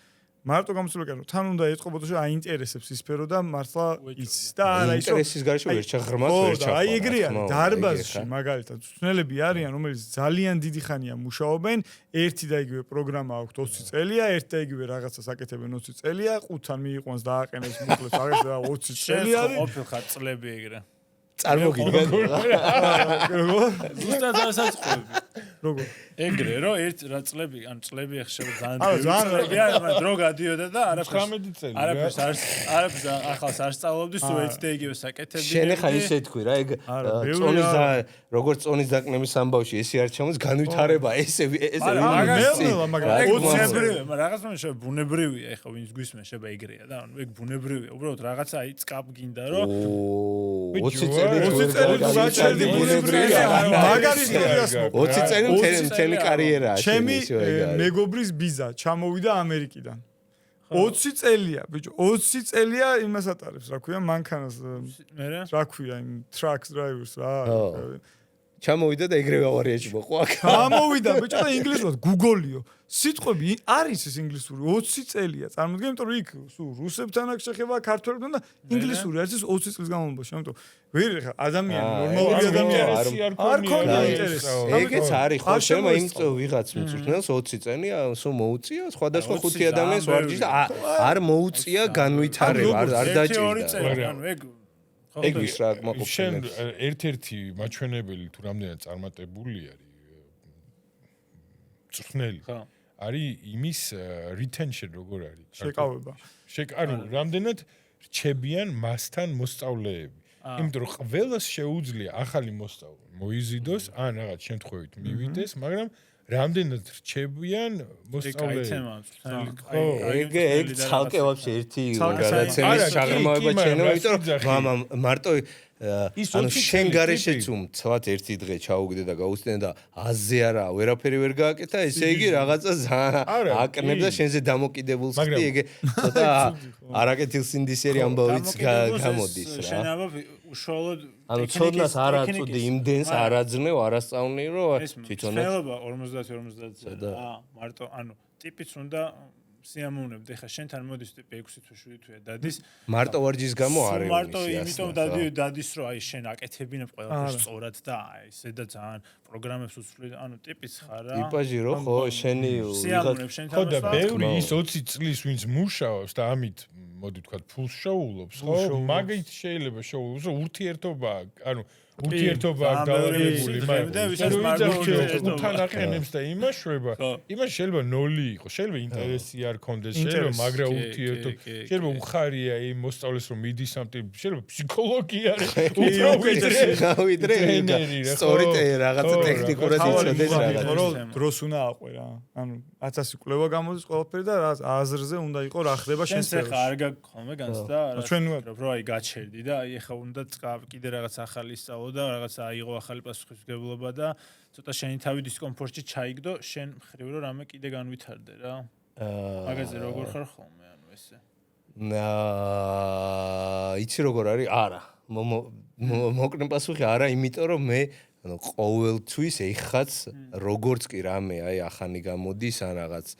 Speaker 2: მარტო გამოცდილება რომ თან უნდა ეწყობოდეს რომ აინტერესებს ის სფერო და მართლა იცის და არა ისო
Speaker 4: ინტერესის გარეშე ვერ ჩაღრმავ ვერ ჩახვა
Speaker 2: აი ეგრე არის დარბაზში მაგალითად მწვრთნელები არიან რომელიც ძალიან დიდი ხანია მუშაობენ ერთი და იგივე პროგრამა აქვთ 20 წელია ერთი და იგივე რაღაცას აკეთებენ 20 წელია ყუთთან მიიყვანს და აყენებს მოკლედ რაღაც 20 წელი არის
Speaker 3: ყოფილ ხარ წლები ეგრე
Speaker 4: წარმოგიდგენ
Speaker 2: როგორ
Speaker 3: ზუსტად ასაც ყვები
Speaker 2: როგორ
Speaker 3: ეგრე რომ ერთ რა წლები ან წლები ახშება ძალიან დრო გადიოდა და არაფერს ახალს არ სწავლობდი სულ ერთ და იგივე საკეთებდი
Speaker 4: შენ ხა ისე თქვი რა ეგ წონის და როგორც წონის დაკნების ამბავში ესე არ ჩამოს განვითარება ესე
Speaker 3: რაღაც ბუნებრივია ეხა ვინც გვისმენ შეიძლება ეგრეა და ეგ ბუნებრივია უბრალოდ რაღაცა აი წკაპ გინდა რომ
Speaker 4: 20 წელი
Speaker 2: საჭირო ბუნებრივია მაგალითად
Speaker 4: 20 წელი მთელი კარიერაა
Speaker 2: ჩემი მეგობრის ბიზა ჩამოვიდა ამერიკიდან 20 წელია ბიჭო 20 წელია იმას ატარებს რა ქვია მანქანას რა ქვია იმ ტრაქს დრაივერს რა
Speaker 4: ჩამოვიდა და ეგრევე ავარიაში მოყვა
Speaker 2: გამოვიდა ბიჭო და ინგლისურად გუგოლიო სიტყვები არის ეს ინგლისური 20 წელია წარმოიდგინე იმიტომ რომ იქ სულ რუსებთან აქვს შეხება ქართველებთან და ინგლისური არის ეს 20 წლის განმავლობაში ამიტომ ვერ ხა ადამიანი ნორმალური ადამიანი არ ქონია ინტერესი
Speaker 4: ეგეც არის ხო შემო იმ ვიღაც მწვრთნელს 20 წელი სულ მოუწია სხვადასხვა ხუთი ადამიანს ვარჯიშს და არ მოუწია განვითარება არ დაჭირდა
Speaker 3: ანუ
Speaker 4: ეგ ის რა მოყოლებს
Speaker 1: შენ ერთ-ერთი მაჩვენებელი თუ რამდენად წარმატებული არის მწვრთნელი ხო არის იმის retention როგორ არის
Speaker 2: შეკავება
Speaker 1: ანუ რამდენად რჩებიან მასთან მოსწავლეები იმიტომ რომ ყველას შეუძლია ახალი მოსწავლე მოიზიდოს ან რაღაც შემთხვევით მივიდეს მაგრამ რამდენად რჩებიან მოსწავლეები
Speaker 4: ეგ ცალკე ვაფშე ერთი გადაცემის შაღრმავება ჩენოა იმიტომ რომ მარტო ანუ შენ გარეშეც უმცლად ერთი დღე ჩაუგდე და გაუსწენე და აზე არა ვერაფერი ვერ გააკეთა ესე იგი რაღაცა აკნებ და შენზე დამოკიდებულს ხდი ეგ ცოტა არაკეთილსინდისერი ამბავიც გამოდის რა
Speaker 3: შენ აბა უშუალოდ
Speaker 4: ანუ ცოდნას არ აწუდი იმდენს არ აძნევ არასწავლნი რომ თვითონაც
Speaker 3: ხელობა 50-50 მარტო ანუ ტიპიც უნდა სიამოვნებდი ხა შენთან მოდის ტიპი 6 თუ 7 თვეა დადის
Speaker 4: მარტო ვარჯიშის გამო არ
Speaker 3: მარტო იმიტომ დადის რომ აი შენ აკეთებინებ ყველაფერს სწორად და აი ესე და ძალიან პროგრამებს უცვლი, ანუ ტიპიც ხარ რა.
Speaker 4: ტიპაჟი რო ხო, შენი
Speaker 3: სიამოვნებ შენ
Speaker 1: ხო და
Speaker 3: თავს.
Speaker 1: ბევრი ის 20 წლის ვინც მუშაობს და ამით მოდი ვთქვათ ფულს შოულობს, ხო? მაგით შეიძლება შოულობს, რომ ურთიერთობა, ანუ ურთიერთობა დავალებული მაგრამ თან აყენებს და იმაშვება, იმას შეიძლება 0 იყოს, შეიძლება ინტერესი არ ქონდეს, შეიძლება მაგრა ურთიერთობა, შეიძლება უხარია იმ მოსწავლეს რომ მიდის ამ ტიპ, შეიძლება ფსიქოლოგია არის,
Speaker 4: ვიდრე სწორი რაღაცა ტექნიკურად იცოდეს რაღაცა.
Speaker 2: დროს უნდა აყვე რა. ანუ 1000 კვლევა გამოდის ყველაფერი და რა აზრზე უნდა იყო რა ხდება შენ
Speaker 3: შენ ხა არ გაქვს ხოლმე განცდა რა.
Speaker 2: ჩვენ
Speaker 3: რო აი გაჩერდი და აი ხა უნდა კიდე რაღაც ახალი სწავლო და რაღაცა აიღო ახალი პასუხისმგებლობა და ცოტა შენი თავი დისკომფორტში ჩაიგდო, შენ მხრივ რომ რამე კიდე განვითარდე რა. მაგაზე როგორ ხარ ხოლმე ანუ ესე.
Speaker 4: იცი როგორ არის? არა. მოკლე პასუხი არა, იმიტომ რომ მე ანუ ყოველთვის ეხაც როგორც კი რამე აი ახანი გამოდის ან რაღაც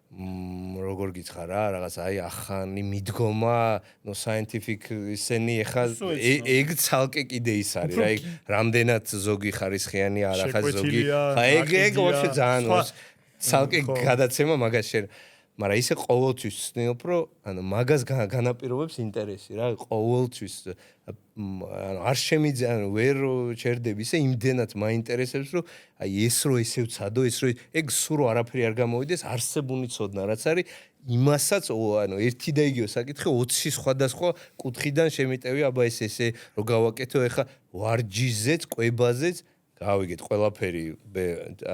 Speaker 4: როგორ გითხრა რა რაღაც აი ახანი მიდგომა ნუ scientific ისენი ეხა ეგ ცალკე კიდე ის არის რა ეგ რამდენად ზოგი ხარისხიანი არ ახლა ზოგი ეგ ვაფშე ძალიან ცალკე გადაცემა მაგას შენ მაგრამ ისე ყოველთვის ვცნობ რომ ანუ მაგას განაპირობებს ინტერესი რა ყოველთვის ანუ არ შემიძლია ანუ ვერ ჩერდები ისე იმდენად მაინტერესებს რომ აი ეს რო ესე ვცადო ეს რო ეგ სულ რო არაფერი არ გამოვიდეს არსებუნი ცოდნა რაც არის იმასაც ანუ ერთი და იგივე საკითხი 20 სხვადასხვა კუთხიდან შემიტევი აბა ესე რო გავაკეთო ეხა ვარჯიშზეც კვებაზეც გავიგეთ ყველაფერი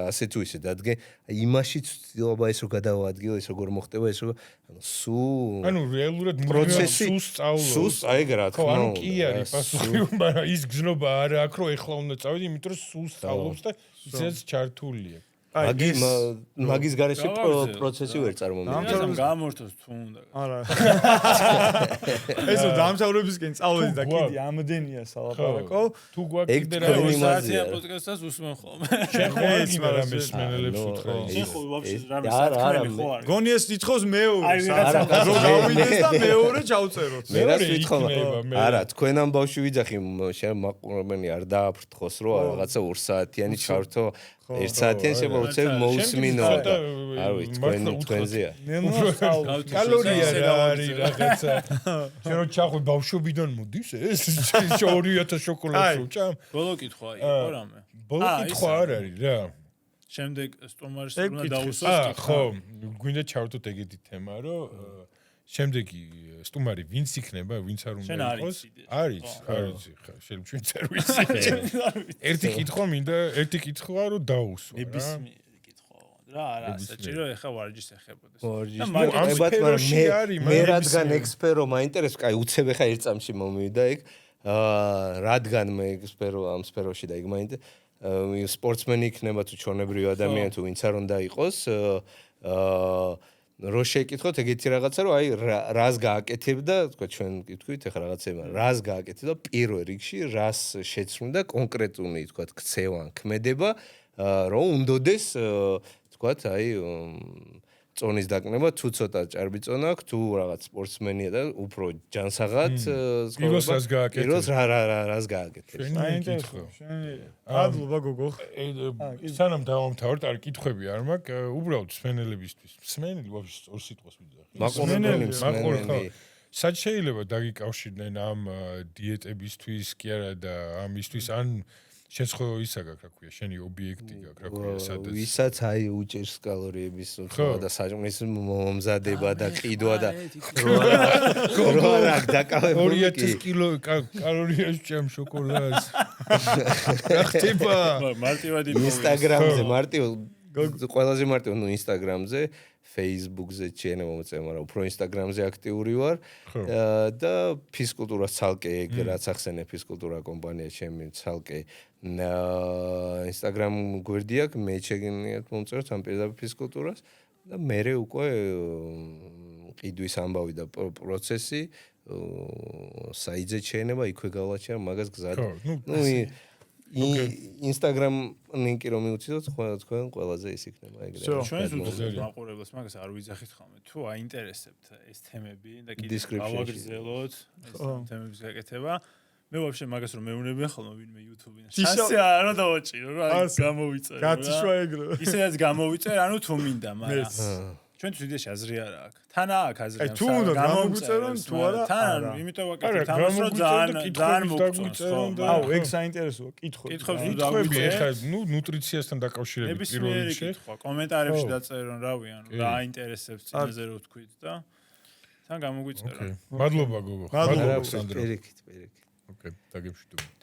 Speaker 4: ასე თუ ისე დადგე იმაში ცდილობა ეს რო გადავადგილო ეს როგორ მოხდება ეს რო ანუ სულ
Speaker 1: ანუ რეალურად
Speaker 4: პროცესი
Speaker 1: სულ სწავლობს
Speaker 4: სულ აი რა თქმა უნდა
Speaker 1: ანუ კი არის პასუხი მაგრამ ის გზნობა არ აქვს რომ ეხლა უნდა წავიდე იმიტომ რომ სულ სწავლობს და ისეც ჩართულია
Speaker 4: მაგის გარეშე პროცესი ვერ წარმომიდგენს.
Speaker 3: ამ გამორთოს თუ უნდა.
Speaker 2: არა. ესო დამთავრებისკენ წავედი და კიდე ამდენია სალაპარაკო.
Speaker 1: თუ გვაქვს კიდე რა
Speaker 3: საცია პოდკასტას უსმენ ხოლმე.
Speaker 1: შენ ხო არ მესმენელებს უთხრა.
Speaker 3: შენ ხო ვაფშე რამე საქმე ხო არის.
Speaker 2: გონიეს ითხოვს მეორე. რო გავიდეს და მეორე ჩავწეროთ.
Speaker 4: მე რას ვითხოვ? არა, თქვენ ამ ბავშვი ვიძახი შენ მაყურებელი არ დააფრთხოს რომ რაღაცა 2 საათიანი ჩავრთო 1 საათიან შემოვწევ მოусმინო და არ ვიცი თქვენზეა
Speaker 1: კალორია რა არის რაღაცა შენ რო ჩახვი ბავშვობიდან მოდის ეს 2000 შოკოლადს უჭამ
Speaker 3: ბოლო კითხვა იყო რამე
Speaker 1: ბოლო კითხვა არ არის რა
Speaker 3: შემდეგ სტუმარს უნდა დაუსვას
Speaker 1: კითხვა ხო გვინდა ჩავთოთ ეგეთი თემა რომ შემდეგი სტუმარი ვინც იქნება, ვინც არ უნდა იყოს? არის ხა, შეიძლება ჩვენც არ ვიცი. ერთი კითხვა მინდა, ერთი კითხვა რომ დაუსვა რა.
Speaker 3: ნებისმიერი კითხვა. რა, საჭირო ეხა ვარჯიშს ეხებოდეს.
Speaker 4: და მაგრამ მე რადგან ექსპერო მაინტერესებს, კაი, უცებ ეხა ერთ წამში მომივიდა ეგ. რადგან მე ექსპერო ამ სფეროში და ეგ მაინტერესებს, სპორტსმენი იქნება თუ ჩონებრივი ადამიანი თუ ვინც არ უნდა იყოს, რო შეკითხოთ ეგეთი რაღაცა რომ აი რას გააკეთებდა თქვა ჩვენ გითქვით ეხლა რაღაცეება რას გააკეთებდა პირველ რიგში რას შეცვლიდა კონკრეტული თქვა ქცევან ქმედება რომ უნდოდეს თქვა აი წონის დაკნება თუ ცოტა ჭარბი წონა აქვს თუ რაღაც სპორტსმენია და უფრო ჯანსაღად
Speaker 1: პირველს რას გააკეთებდა
Speaker 4: რას გააკეთებდა
Speaker 2: ადლობა გოგო
Speaker 1: სანამ დავამთავრეთ არ კითხვები არ მაქვს უბრალოდ მსმენელებისთვის მსმენელი ვაფშე სწორ სიტყვას ვიძახი სად შეიძლება დაგიკავშირდნენ ამ დიეტებისთვის კი არა და ამისთვის ან შენს ხო ისა გაქვს რა ქვია შენი ობიექტი გაქვს რა ქვია სადაც
Speaker 4: ვისაც აი უჭერს კალორიების უცხოა და საჭმლის მომზადება და ყიდვა და რა დაკავებული
Speaker 1: 2000 კილო კალორიას ჭამ შოკოლადს რა ხდება
Speaker 3: მარტივად
Speaker 4: ინსტაგრამზე მარტივ ყველაზე მარტივ ნუ ინსტაგრამზე Facebook-ზე შეიძლება მომწევ, მაგრამ უფრო Instagram-ზე აქტიური ვარ და ფიზკულტურას ცალკე ეგ რაც ახსენე ფიზკულტურა კომპანია ჩემი ცალკე Instagram გვერდი აქვს, მე შეგინიათ მომწერთ ამ პირდაპირ ფიზკულტურას და მე უკვე ყიდვის ამბავი და პროცესი საიძე შეიძლება იქვე გავაჩერე მაგას გზად. Instagram ლინკი რომ მივუწიოთ თქვენ ყველაზე ის იქნება ეგრე.
Speaker 3: ჩვენს უყურებლებს მაგას არ ვიძახით ხოლმე. თუ აინტერესებთ ეს თემები და კიდე გავაგრძელოთ ეს თემების გაკეთება, მე ვაფშე მაგას რომ მეუნებიან ხოლმე ვინმე YouTube-იდან. შანსი არა დავაჭირო რა, გამოვიწერო.
Speaker 2: გაწიშვა ეგრე.
Speaker 3: ისედაც გამოვიწერე, ანუ თუ მინდა, მაგრამ ჩვენთვის უდიაში აზრი არა აქვს. თან აქვს აზრი.
Speaker 2: აი თუ უნდა გამოვიწერონ თუ არა?
Speaker 3: თან, იმიტომ ვაკეთებ თამას რომ ძალიან მოგწონს.
Speaker 2: აუ, ეგ საინტერესოა, კითხები.
Speaker 3: კითხებს
Speaker 1: კითხები ეხლა ნუტრიციასთან დაკავშირებით პირველ რიგში.
Speaker 3: კომენტარებში დაწერონ, რავი, ანუ რა აინტერესებს წინაზე რო თქვით და თან გამოგვიწერო.
Speaker 1: მადლობა გოგო.
Speaker 2: მადლობა
Speaker 1: სანდრო.
Speaker 4: პირიქით.
Speaker 1: ოკეი, დაგემშვიდობა.